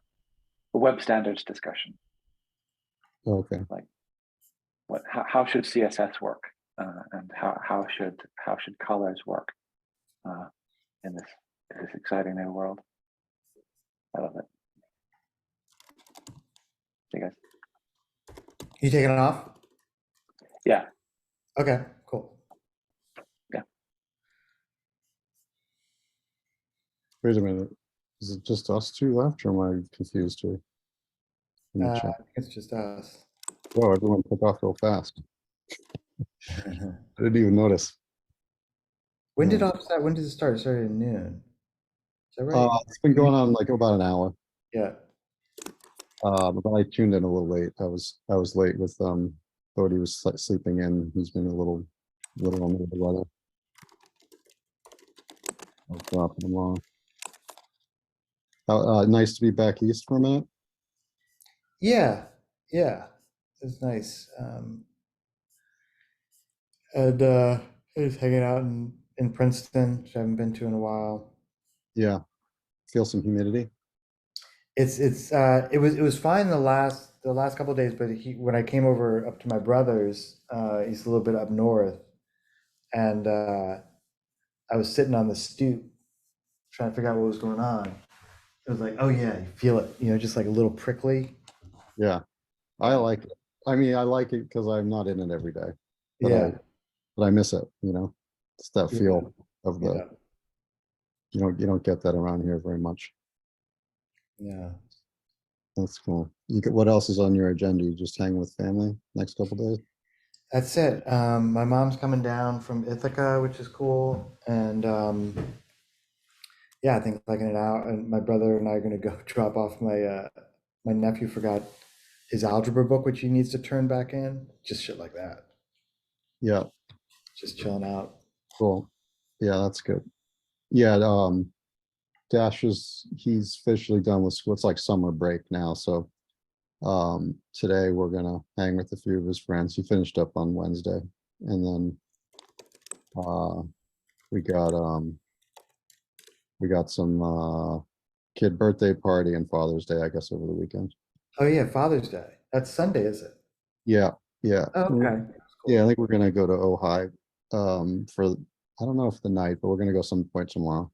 A web standards discussion. Okay. Like how should CSS work, and how should colors work in this exciting new world. I love it. See you guys. You taking it off? Yeah. Okay, cool. Yeah. Wait a minute. Is it just us 2 left, or am I confused here? Let me I check. think it's just us. Whoa, everyone took off real fast. I didn't even notice. When did when did it start? It started at noon. Is that right? It's been going on like about an hour. Yeah. But I tuned in a little late. I was late with Bodhi was sleeping in. He's been a little under the weather. I'll drop it along. Nice to be back east for a minute. Yeah, yeah, it's nice. And just hanging out in Princeton, which I haven't been to in a while. Yeah, feel some humidity. It was fine the last couple of days, but when I came over up to my brother's, he's a little bit up north, and I was sitting on the stoop trying to figure out what was going on. It was like, oh yeah, you feel it, just like a little prickly. Yeah, I like it. I mean, I like it because I'm not in it every day, but Yeah, I miss it. It's that Yeah. feel of the. yeah, You don't get that around here very much. yeah. That's cool. What else is on your agenda? You just hang with family next couple days? That's it. My mom's coming down from Ithaca, which is cool, and yeah, I think like an hour, and my brother and I are gonna go drop off my nephew forgot his algebra book, which he needs to turn back in. Just shit like that. Yeah, Just chilling out. cool. Yeah, that's good. Yeah, Dash he's officially done with school. It's like summer break now, so today we're gonna hang with a few of his friends. He finished up on Wednesday, and then we got some kid birthday party and Father's Day, I guess, over the weekend. Oh yeah, Father's Day. That's Sunday, is it? Yeah, yeah. Oh, okay. Yeah, I think we're gonna go to Ojai for I don't know if the night, but we're gonna go some point tomorrow.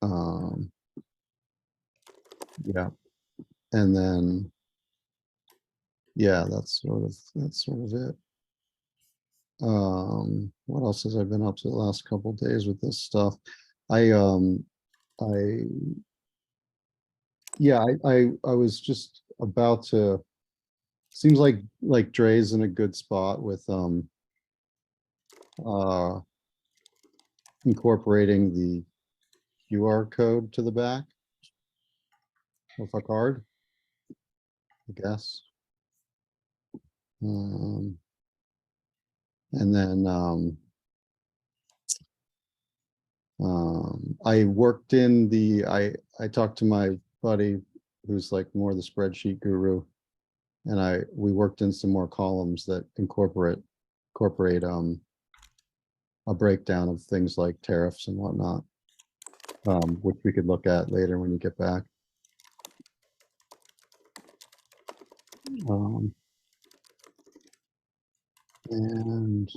Um, yeah, and then yeah, that's sort of it. What else has I been up to the last couple of days with this stuff? I I yeah, I was just about to. Seems like Dre's in a good spot with uh incorporating the QR code to the back of a card, I guess. And then I worked in I talked to my buddy who's like more the spreadsheet guru, and we worked in some more columns that incorporate a breakdown of things like tariffs and whatnot, which we could look at later when you get back. And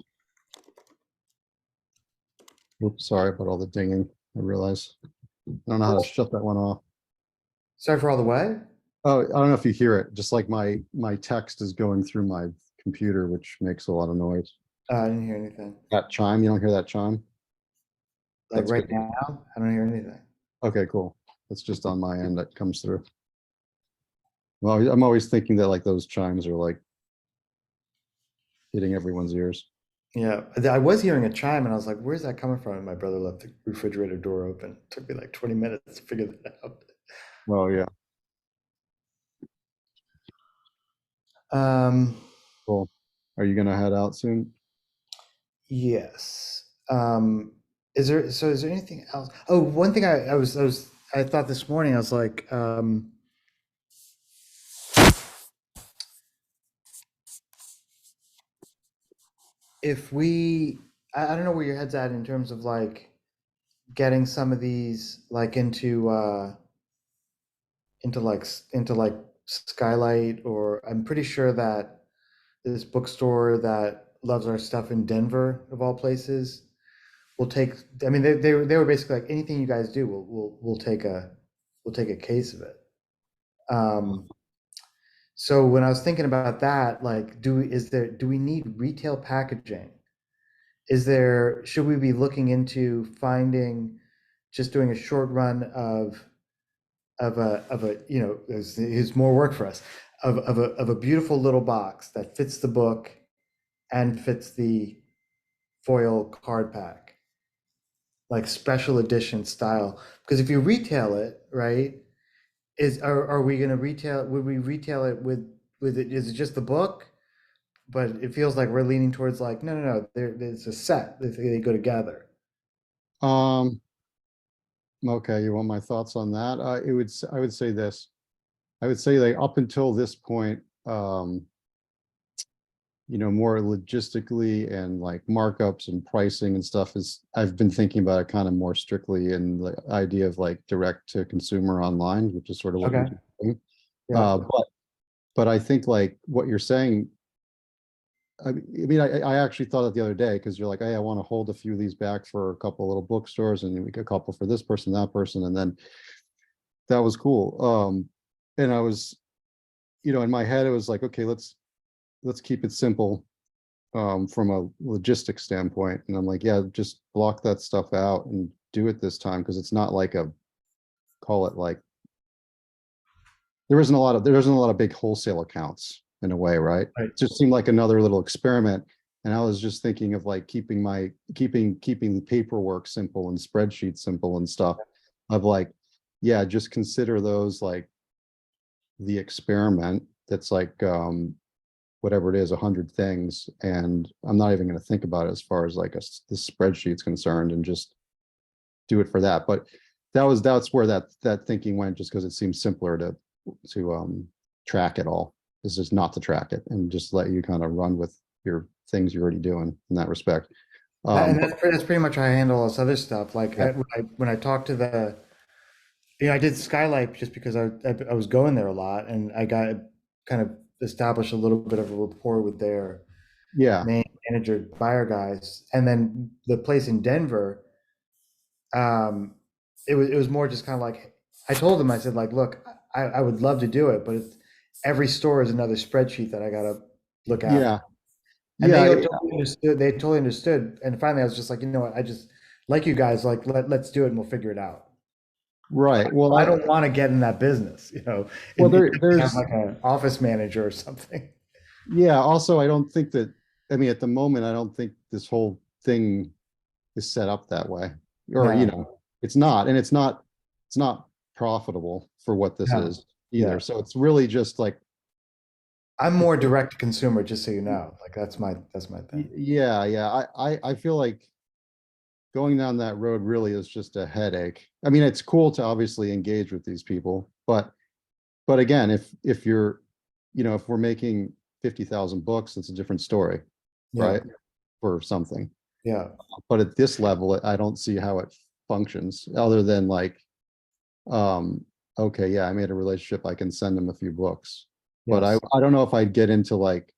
oops, sorry about all the dinging. I realize I don't know how to shut that one off. Sorry for all the what? Oh, I don't know if you hear it. Just like my text is going through my computer, which makes a lot of noise. I didn't hear anything. That chime, you don't hear that chime? Like That's right good. now, I don't hear anything. Okay, cool. That's just on my end that comes through. Well, I'm always thinking that like those chimes are like hitting everyone's ears. Yeah, I was hearing a chime and I was like, where's that coming from? And my brother left the refrigerator door open. It took me like 20 minutes to figure that out. Well, yeah, Um, cool. Are you gonna head out soon? yes. Is there anything else? Oh, one thing I thought this morning, I was like, if I don't know where your head's at in terms of like getting some of these like into like Skylight, or I'm pretty sure that this bookstore that loves our stuff in Denver, of all places, will take. I mean, they were basically like, anything you guys do, we'll take a case of it. So when I was thinking about that, like, do we need retail packaging? Should we be looking into just doing a short run of a is more work for us, of a beautiful little box that fits the book and fits the foil card pack, like special edition style? Because if you retail it, right, are we going to retail? Would we retail it with it? Is it just the book? But it feels like we're leaning towards like, no, there's a set. They go together. Okay, you want my thoughts on that? I would say this. I would say like up until this point, more logistically and like markups and pricing and stuff is, I've been thinking about it kind of more strictly in the idea of like direct to consumer online, which is sort of what you're Okay. doing. Yeah. But I think like what you're saying, I actually thought it the other day because you're like, hey, I want to hold a few of these back for a couple of little bookstores and we get a couple for this person, that person. And then that was cool. And I was, in my head, it was like, okay, let's keep it simple from a logistics standpoint. And I'm like, yeah, just block that stuff out and do it this time because it's not like call it like, there isn't a lot of big wholesale accounts in a way, right? Right. It just seemed like another little experiment. And I was just thinking of like keeping the paperwork simple and spreadsheets simple and stuff of like, yeah, just consider those like the experiment that's like whatever it is, 100 things. And I'm not even going to think about it as far as like the spreadsheet's concerned and just do it for that. But that's where that thinking went, just because it seems simpler to track it all. Is just not to track it and just let you kind of run with your things you're already doing in that respect. And that's pretty much how I handle all this other stuff. Like Yeah. when I talked to I did Skylight just because I was going there a lot and I got kind of established a little bit of a rapport with their Yeah, main manager buyer guys. And then the place in Denver, it was more just kind of like, I told them, I said like, look, I would love to do it, but every store is another spreadsheet that I got to look at. yeah, And yeah, they totally understood. And finally I was just like, you know what, I just like you guys, like, let's do it and we'll figure it out. right. Well, I don't want to get in that business, well, and there's have like an office manager or something. yeah. Also, I don't think that. I mean, at the moment, I don't think this whole thing is set up that way, or No. it's not, and it's not profitable for what this No. is either. Yeah. So it's really just like, I'm more direct to consumer, just so you know. Like that's my thing. yeah, yeah. I feel like going down that road really is just a headache. I mean, it's cool to obviously engage with these people, but again, if you're, if we're making 50,000 books, it's a different story, Yeah. right? For something. Yeah. But at this level, I don't see how it functions other than like, okay, yeah, I made a relationship, I can send them a few books. But Yes. I don't know if I'd get into like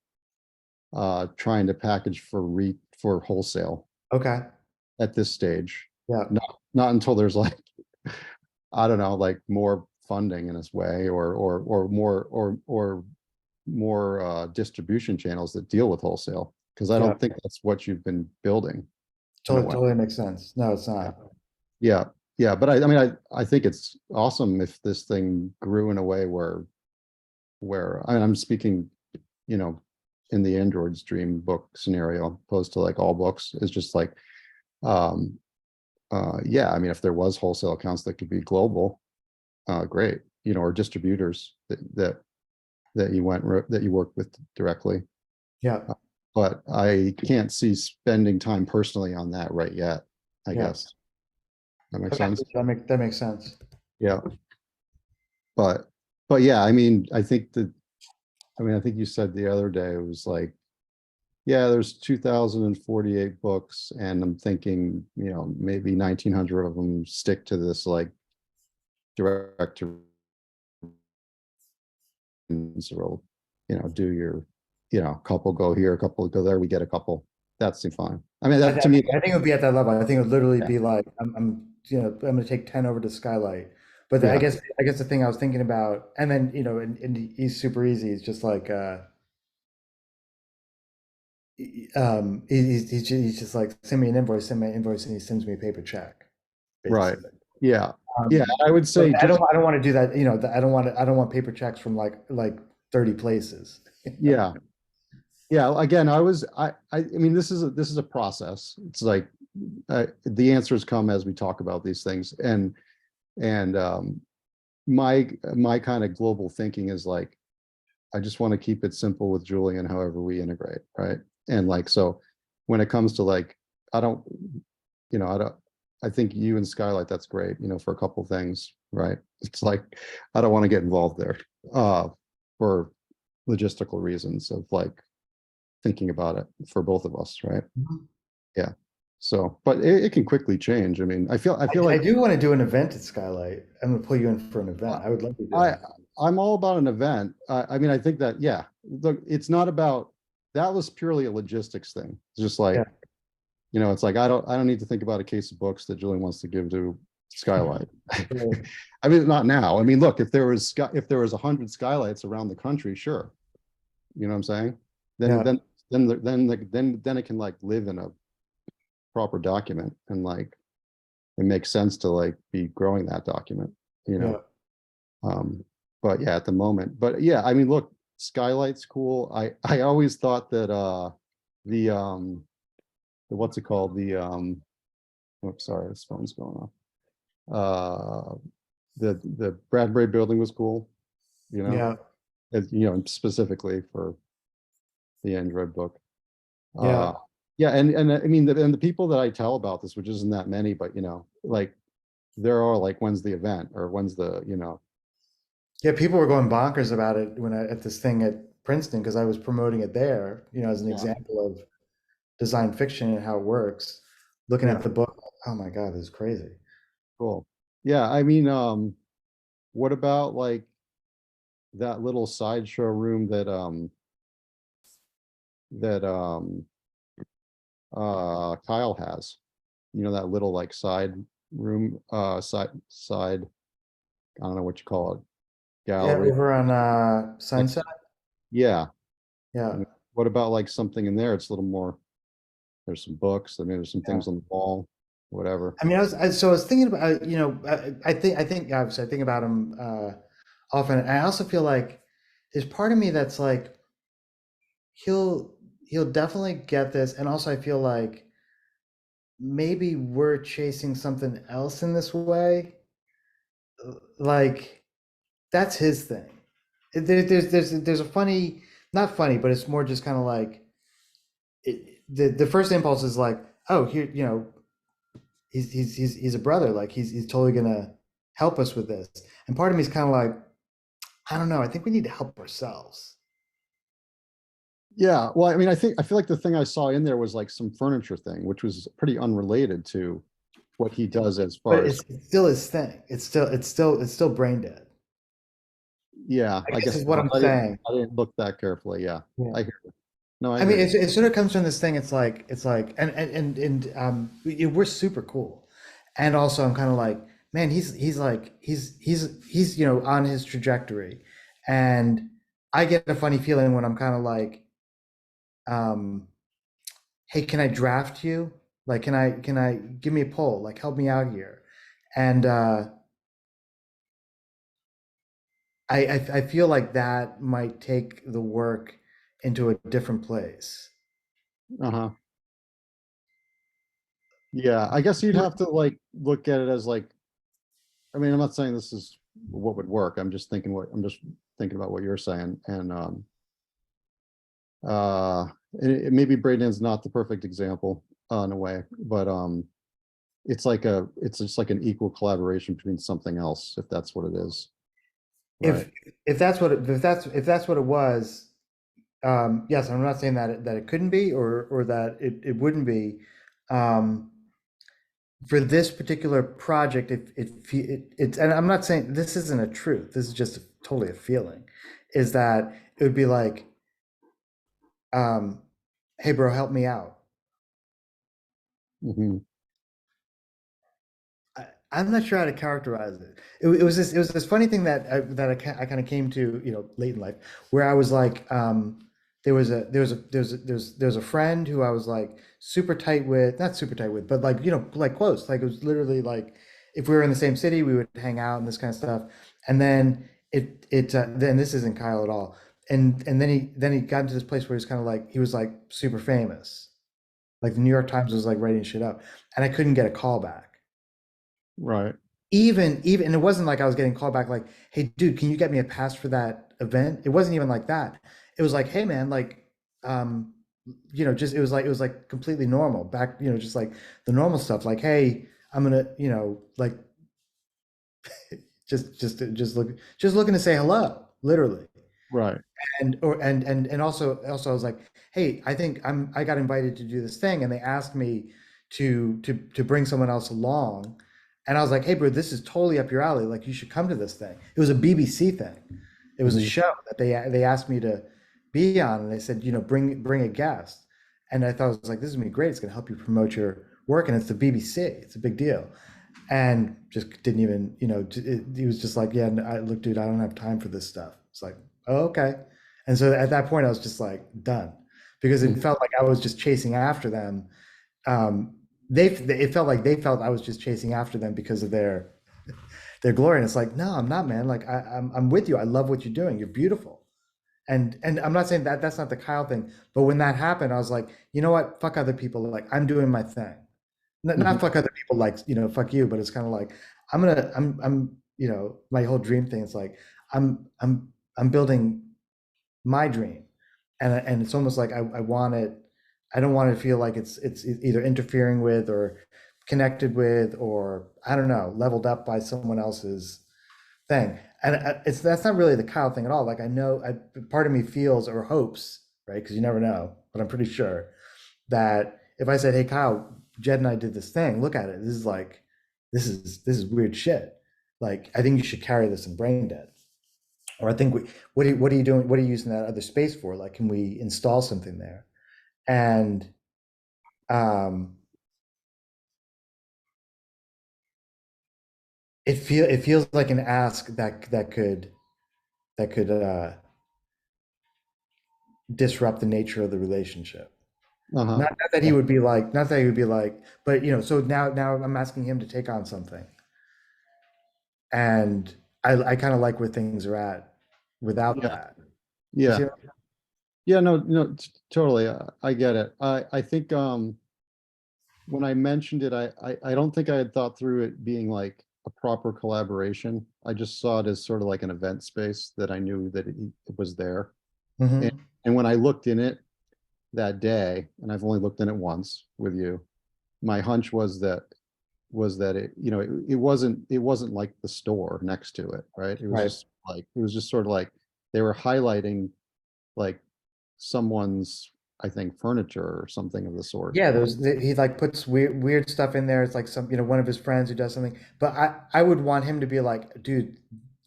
trying to package for wholesale Okay. at this stage. Yeah. Not until there's like, I don't know, like more funding in this way or more distribution channels that deal with wholesale. Because I Yeah. don't think that's what you've been building. in a way. Totally makes sense. No, it's not. Yeah, yeah, but I mean, I think it's awesome if this thing grew in a way where I mean, I'm speaking, in the Android's dream book scenario, opposed to like all books, is just like, um, yeah, I mean, if there was wholesale accounts that could be global, great, or distributors that you work with directly. Yeah. But I can't see spending time personally on that right yet, I Yeah. guess. That makes Okay. sense. That makes sense. Yeah. But yeah, I mean, I think you said the other day, it was like, yeah, there's 2,048 books, and I'm thinking, maybe 1,900 of them stick to this like direct to role, do your, couple go here, a couple go there, we get a couple. That seems fine. I mean, that to me, I think it would be at that level. I think it would literally Yeah. be like, I'm going to take 10 over to Skylight. But Yeah. I guess the thing I was thinking about, and then, and he's super easy. It's just like, he's just like, send me an invoice, and he sends me a paper check. Right. basically. Yeah. Yeah. I would say I don't want to do that. I don't want paper checks from like 30 places. yeah. Yeah. Again, I mean, this is a process. It's like, the answers come as we talk about these things. And my kind of global thinking is like, I just want to keep it simple with Julian, however we integrate. Right. And like, so when it comes to like, I don't I think you and Skylight, that's great, you know, for a couple things, right? It's like, I don't want to get involved there, for logistical reasons of like thinking about it for both of us, right? Mhm. Yeah. So, but it can quickly change. I mean, I feel I like do want to do an event at Skylight. I'm gonna pull you in for an event. I would love to do I, that. I'm all about an event. I mean, I think that, yeah, look, it's not about, that was purely a logistics thing. It's just like, Yeah. you know, it's like, I don't need to think about a case of books that Julian wants to give to Skylight. Right. I mean, not now. I mean, look, if there was 100 skylights around the country, sure. You know what I'm saying? Then, Yeah. then it can like live in a proper document and like, it makes sense to like be growing that document, you Yeah. know? But yeah, at the moment, but yeah, I mean, look, Skylight's cool. I always thought that, what's it called? Oops, sorry, this phone's going off. The Bradbury building was cool, you know, Yeah. you know, specifically for the Android book. Yeah. Yeah, and I mean, and the people that I tell about this, which isn't that many, but you know, like there are like, when's the event or when's the, you know, Yeah. People were going bonkers about it when at this thing at Princeton because I was promoting it there, as an yeah, example of design fiction and how it works. Looking yeah, at the book, oh my God, this is crazy. cool. Yeah, I mean, what about like that little sideshow room that that Kyle has? You know, that little like side room, side, I don't know what you call it, Yeah, gallery. over on Next, Sunset. yeah. I Yeah. mean, what about like something in there? It's a little more, there's some books, I mean, there's some Yeah. things on the wall, whatever. I mean, so I was thinking about, I think obviously I think about him often. And I also feel like there's part of me that's like he'll he'll definitely get this, and also I feel like maybe we're chasing something else in this way. Like that's his thing. There's a funny, not funny, but it's more just kind of like the first impulse is like, oh, here, he's a brother, like he's totally gonna help us with this. And part of me is kind of like, I don't know, I think we need to help ourselves. Yeah, well, I mean, I feel like the thing I saw in there was like some furniture thing, which was pretty unrelated to what he does as But far as, it's still his thing. It's still brain dead. yeah, I I guess guess is what I'm saying. I didn't look that carefully. Yeah, Yeah. I hear you. No, I I mean, hear you. it sort of comes from this thing. It's like, we're super cool, and also I'm kind of like, man, he's on his trajectory, and I get a funny feeling when I'm kind of like, um, hey, can I draft you? Like, can I give me a poll? Like, help me out here, and I feel like that might take the work into a different place. Uh-huh. Yeah, I guess you'd have to like look at it as like, I mean, I'm not saying this is what would work. I'm just thinking about what you're saying. And maybe Braden's not the perfect example in a way, but it's just like an equal collaboration between something else, if that's what it is. Right. If that's what it was, yes, I'm not saying that it couldn't be or that it wouldn't be. Um, for this particular project, it's, and I'm not saying this isn't a truth. This is just totally a feeling, is that it would be like, hey, bro, help me out. Mhm. I'm not sure how to characterize it. It was this funny thing that I kind of came to, late in life, where I was like, there was a friend who I was like super tight with, not super tight with, but like, like close. Like it was literally like if we were in the same city, we would hang out and this kind of stuff. And then then this isn't Kyle at all. And then he got into this place where he was like super famous. Like the New York Times was like writing shit up, and I couldn't get a call back. Right. Even and it wasn't like I was getting called back like, hey dude, can you get me a pass for that event? It wasn't even like that. It was like, hey man, like, just it was like completely normal back, just like the normal stuff, like, hey, I'm gonna, you know, like just looking to say hello, literally. Right. And also I was like, hey, I think I got invited to do this thing, and they asked me to bring someone else along, and I was like, hey, bro, this is totally up your alley. Like, you should come to this thing. It was a BBC thing. It was a Mhm. show that they asked me to be on, and they said, you know, bring a guest, and I thought, I was like, this is gonna be great. It's gonna help you promote your work, and it's the BBC. It's a big deal. And just didn't even, you know, he was just like, yeah, look, dude, I don't have time for this stuff. It's like, oh, okay. And so at that point, I was just like, done, because it Mhm. felt like I was just chasing after them. It felt like they felt I was just chasing after them because of their glory. And it's like, no, I'm not, man. Like, I'm with you. I love what you're doing. You're beautiful. And I'm not saying that that's not the Kyle thing, but when that happened, I was like, you know what? Fuck other people. Like, I'm doing my thing. Not Mhm. fuck other people, like, you know, fuck you, but it's kind of like, I'm, you know, my whole dream thing. It's like, I'm building my dream, and it's almost like I want it. I don't want to feel like it's either interfering with or connected with, or I don't know, leveled up by someone else's thing. And it's that's not really the Kyle thing at all. Like, I know, part of me feels or hopes, right? Because you never know, but I'm pretty sure that if I said, hey, Kyle, Jed and I did this thing, look at it. This is like, this is weird shit. Like, I think you should carry this in Brain Dead. Or I think what are you doing? What are you using that other space for? Like, can we install something there? And um, it feels like an ask that could disrupt the nature of the relationship. Uh-huh. Not that he would be like, not that he would be like, but you know, so now I'm asking him to take on something. And I kind of like where things are at without Yeah. that. You Yeah. see? Yeah, no, no, totally. I get it. I think when I mentioned it, I don't think I had thought through it being like a proper collaboration. I just saw it as sort of like an event space that I knew that it was there. And, Mhm. and when I looked in it that day, and I've only looked in it once with you, my hunch was that it, you know, it wasn't like the store next to it, right? Right. It was just sort of like they were highlighting like someone's, I think, furniture or something of the sort. Yeah, he like puts weird stuff in there. It's like some, you know, one of his friends who does something. But I would want him to be like, dude,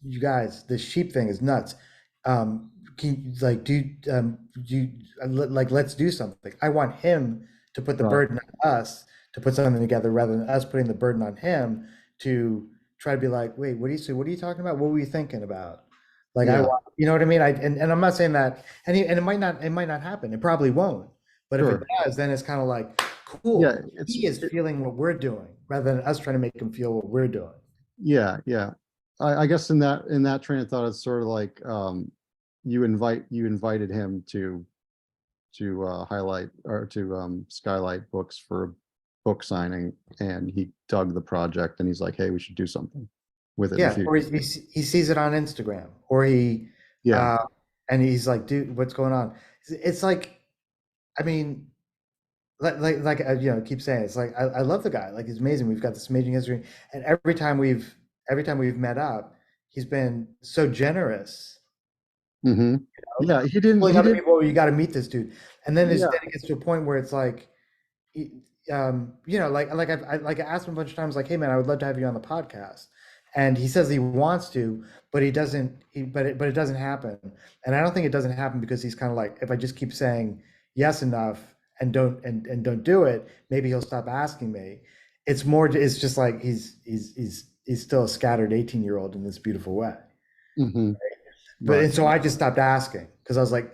you guys, this sheep thing is nuts. Can you, like, like, let's do something. I want him to put the Right. burden on us to put something together, rather than us putting the burden on him to try to be like, wait, what are you talking about? What were you thinking about? Like, I Yeah, want, you know what I mean? And I'm not saying that, and it might not happen. It probably won't. But if it sure. does, then it's kind of like, Yeah, cool. He is feeling what we're doing rather than us trying to make him feel what we're doing. yeah, yeah. I guess in that train of thought, it's sort of like you invited him to highlight or to skylight books for a book signing, and he dug the project, and he's like, hey, we should do something with it in the Yeah, future. or he sees it on Instagram, or Yeah. uh, and he's like, dude, what's going on? It's like, I mean, like you know, keep saying it. It's like, I love the guy. Like, he's amazing. We've got this amazing history, and every time we've met up, he's been so generous. Hmm. You know, Yeah, he didn't. pulling He other did. people, "Oh, you got to meet this dude," and then Yeah. it gets to a point where it's like, you know, like I asked him a bunch of times, like, "Hey, man, I would love to have you on the podcast," and he says he wants to, but he doesn't. But it doesn't happen, and I don't think it doesn't happen because he's kind of like, if I just keep saying yes enough and don't do it, maybe he'll stop asking me. It's just like he's still a scattered 18-year-old in this beautiful way. Hmm. But Right. and so I just stopped asking because I was like,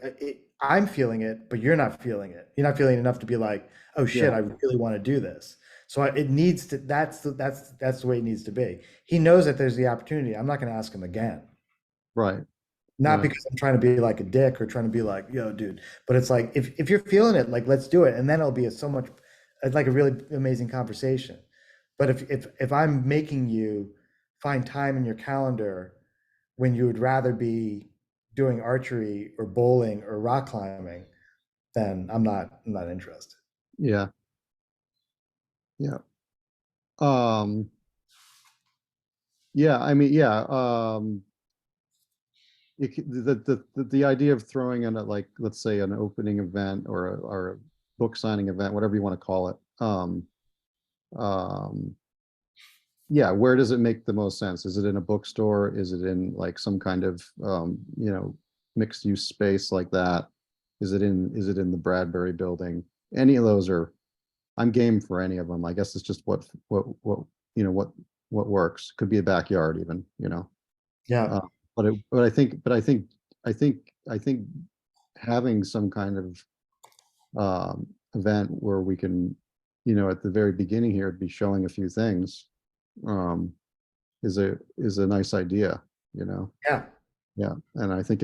I'm feeling it, but you're not feeling it. You're not feeling enough to be like, oh shit, Yeah. I really want to do this. So it needs to. That's the way it needs to be. He knows that there's the opportunity. I'm not going to ask him again. Right. Not Right. because I'm trying to be like a dick or trying to be like, yo, dude. But it's like, if you're feeling it, like, let's do it, and then it'll be so much, it's like a really amazing conversation. But if I'm making you find time in your calendar when you would rather be doing archery or bowling or rock climbing, then I'm not interested. Yeah. Yeah. Yeah, I mean, yeah, the idea of throwing in a, like, let's say an opening event or a book signing event, whatever you want to call it. Um, yeah, where does it make the most sense? Is it in a bookstore? Is it in like some kind of, mixed use space like that? Is it in the Bradbury building? Any of those are, I'm game for any of them. I guess it's just what works. Could be a backyard even, Yeah, but I think having some kind of event where we can, at the very beginning here, be showing a few things, um, is a nice idea, yeah, yeah. And I think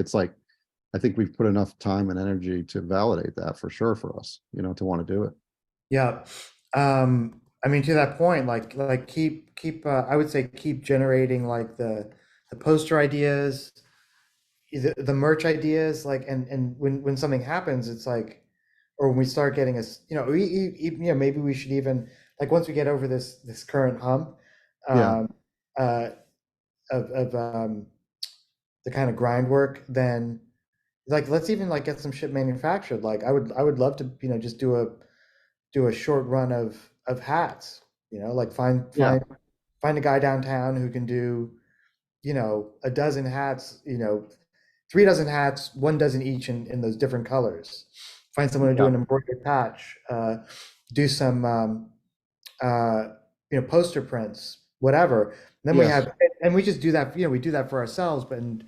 we've put enough time and energy to validate that for sure for us, to want to do it. yeah. I mean, to that point, like keep I would say keep generating like the poster ideas, the merch ideas, like, and when something happens, it's like, or when we start getting us, maybe we should even, like, once we get over this current hump, Yeah, um, uh, of the kind of grind work, then like let's even like get some shit manufactured. Like I would love to, just do a short run of hats, like yeah, find a guy downtown who can do, a dozen hats, 3 dozen hats, 1 dozen each in those different colors. Find someone to do yeah, an embroidered patch, do some, poster prints, whatever. Then we yes. have, and we just do that, we do that for ourselves, but then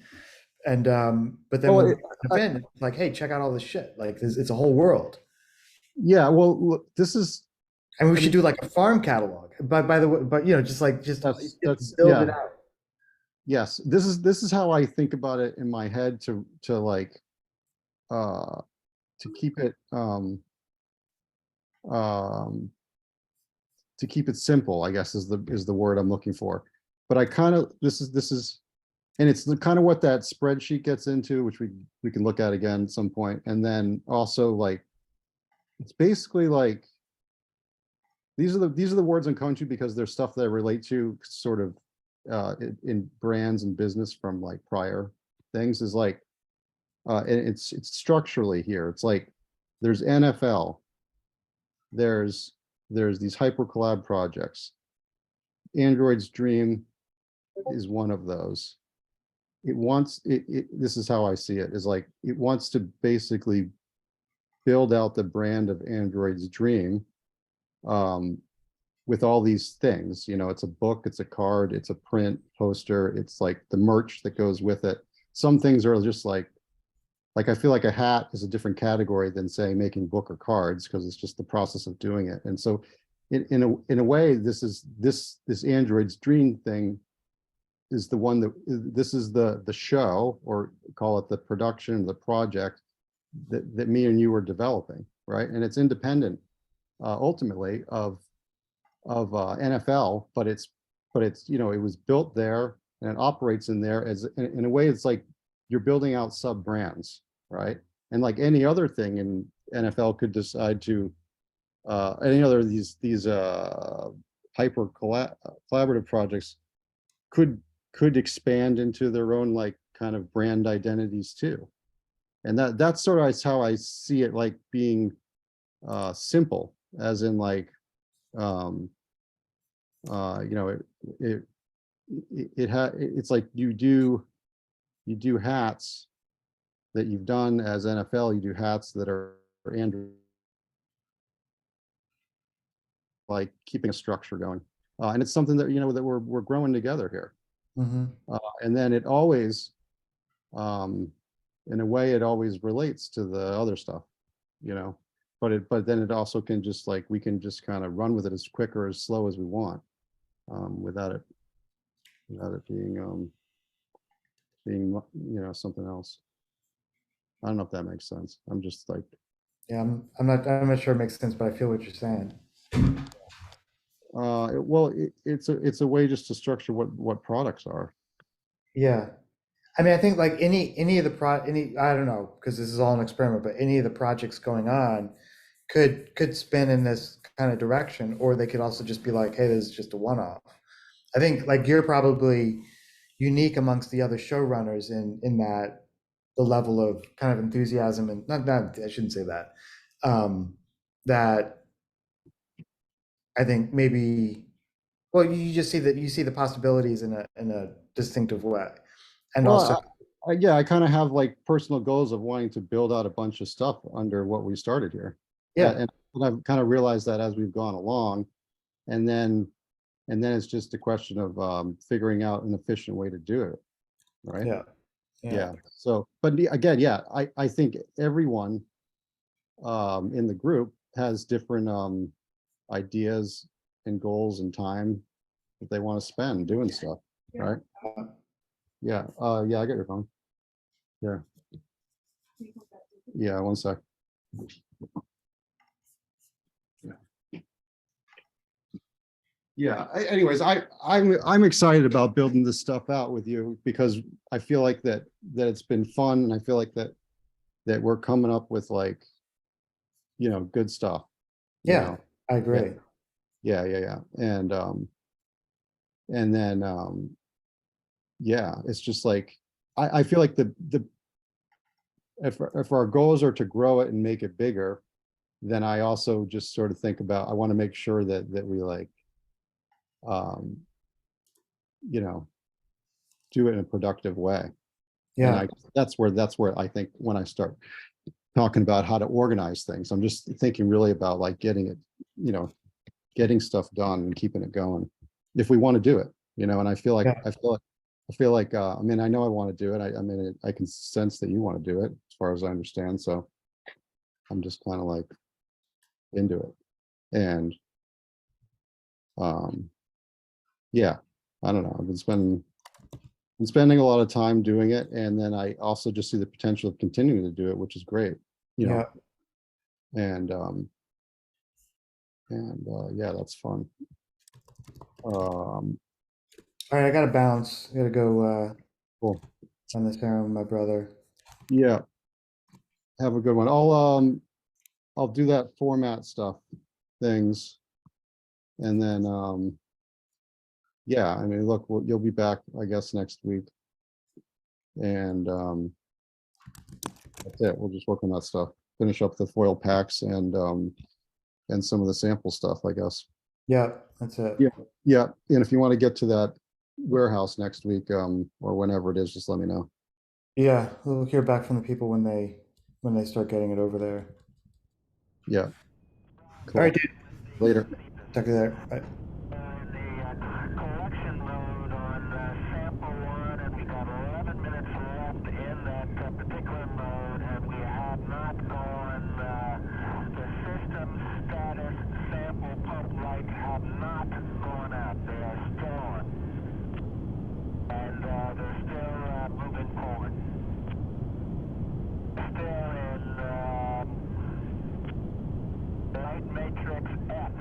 Well, when we event, it's like, hey, check out all this shit. Like, it's a whole world. yeah, well, look, this is, And we I should mean, do like a farm catalog. But by the way, but just build it yeah, out. yes, this is how I think about it in my head to like, uh, to keep it, um, to keep it simple, I guess is the word I'm looking for. But I kind of, this is, and it's the kind of what that spreadsheet gets into, which we can look at again at some point. And then also, like, it's basically like, these are the words I'm coming to because there's stuff that I relate to sort of, in brands and business from like prior things, is like, and it's structurally here. It's like there's NFL, there's these hyper collab projects. Android's Dream is one of those. This is how I see it, is like it wants to basically build out the brand of Android's Dream, um, with all these things. It's a book, it's a card, it's a print poster, it's like the merch that goes with it. Some things are just like I feel like a hat is a different category than, say, making book or cards, because it's just the process of doing it. And so in a way, this Android's Dream thing is the one that, this is the show, or call it the production, the project that me and you are developing, right? And it's independent, ultimately, of NFL, but it's it was built there and it operates in there as, in a way, it's like you're building out sub brands, right? And like any other thing in NFL could decide to, any other of these hyper collaborative projects could expand into their own, like, kind of brand identities too. And that's sort of how I see it, like being simple, as in like, um you know it it's like you do hats that you've done as NFL, you do hats that are Android, like keeping a structure going. And it's something that, that we're growing together here. Mhm. And then it always, um, in a way, it always relates to the other stuff, but then it also can just, like, we can just kind of run with it as quick or as slow as we want, without it being something else. I don't know if that makes sense. I'm just like, Yeah, I'm not sure it makes sense, but I feel what you're saying. well, it's a way just to structure what products are. Yeah. I mean, I think like any of the I don't know, because this is all an experiment, but any of the projects going on could spin in this kind of direction, or they could also just be like, hey, this is just a one-off. I think like you're probably unique amongst the other showrunners in that the level of kind of enthusiasm and not I shouldn't say that. That I think maybe, well, you just see that you see the possibilities in a distinctive way. And Well, also, yeah, I kind of have like personal goals of wanting to build out a bunch of stuff under what we started here. yeah, And I've kind of realized that as we've gone along, and then it's just a question of figuring out an efficient way to do it, right? yeah, Yeah. So, but again, yeah, I think everyone in the group has different ideas and goals and time that they want to spend doing stuff, right? Yeah. Yeah, I got your phone. Yeah. Yeah, one sec. Yeah. Anyways, I'm excited about building this stuff out with you because I feel like that it's been fun, and I feel like that we're coming up with like, good stuff. you yeah, know? I agree. Yeah. And then yeah, it's just like I feel like the if our goals are to grow it and make it bigger, then I also just sort of think about I want to make sure that we like um do it in a productive way. And Yeah, that's where I think when I start talking about how to organize things, I'm just thinking really about like getting it, getting stuff done and keeping it going if we want to do it, and I feel like Yeah. I mean, I know I want to do it. I mean, I can sense that you want to do it as far as I understand. So I'm just kind of like into it. And yeah, I don't know. I've been spending a lot of time doing it. And then I also just see the potential of continuing to do it, which is great, yeah. and yeah, that's fun. All right, I gotta bounce. I gotta go Cool. on this errand with my brother. Yeah. Have a good one. I'll do that format stuff things. And then yeah, I mean, look, you'll be back, I guess, next week. And that's it. We'll just work on that stuff. Finish up the foil packs and some of the sample stuff, I guess. Yeah, that's it. Yeah. And if you want to get to that warehouse next week, or whenever it is, just let me know. Yeah, we'll hear back from the people when they start getting it over there. Yeah. All right, dude. Later. Talk to you there. Bye. Collection mode on sample one, and we got 11 minutes left in that particular mode, and we have not gone. The system status sample pump lights have not gone out. They are still on, and they're still moving forward. Still in light matrix F.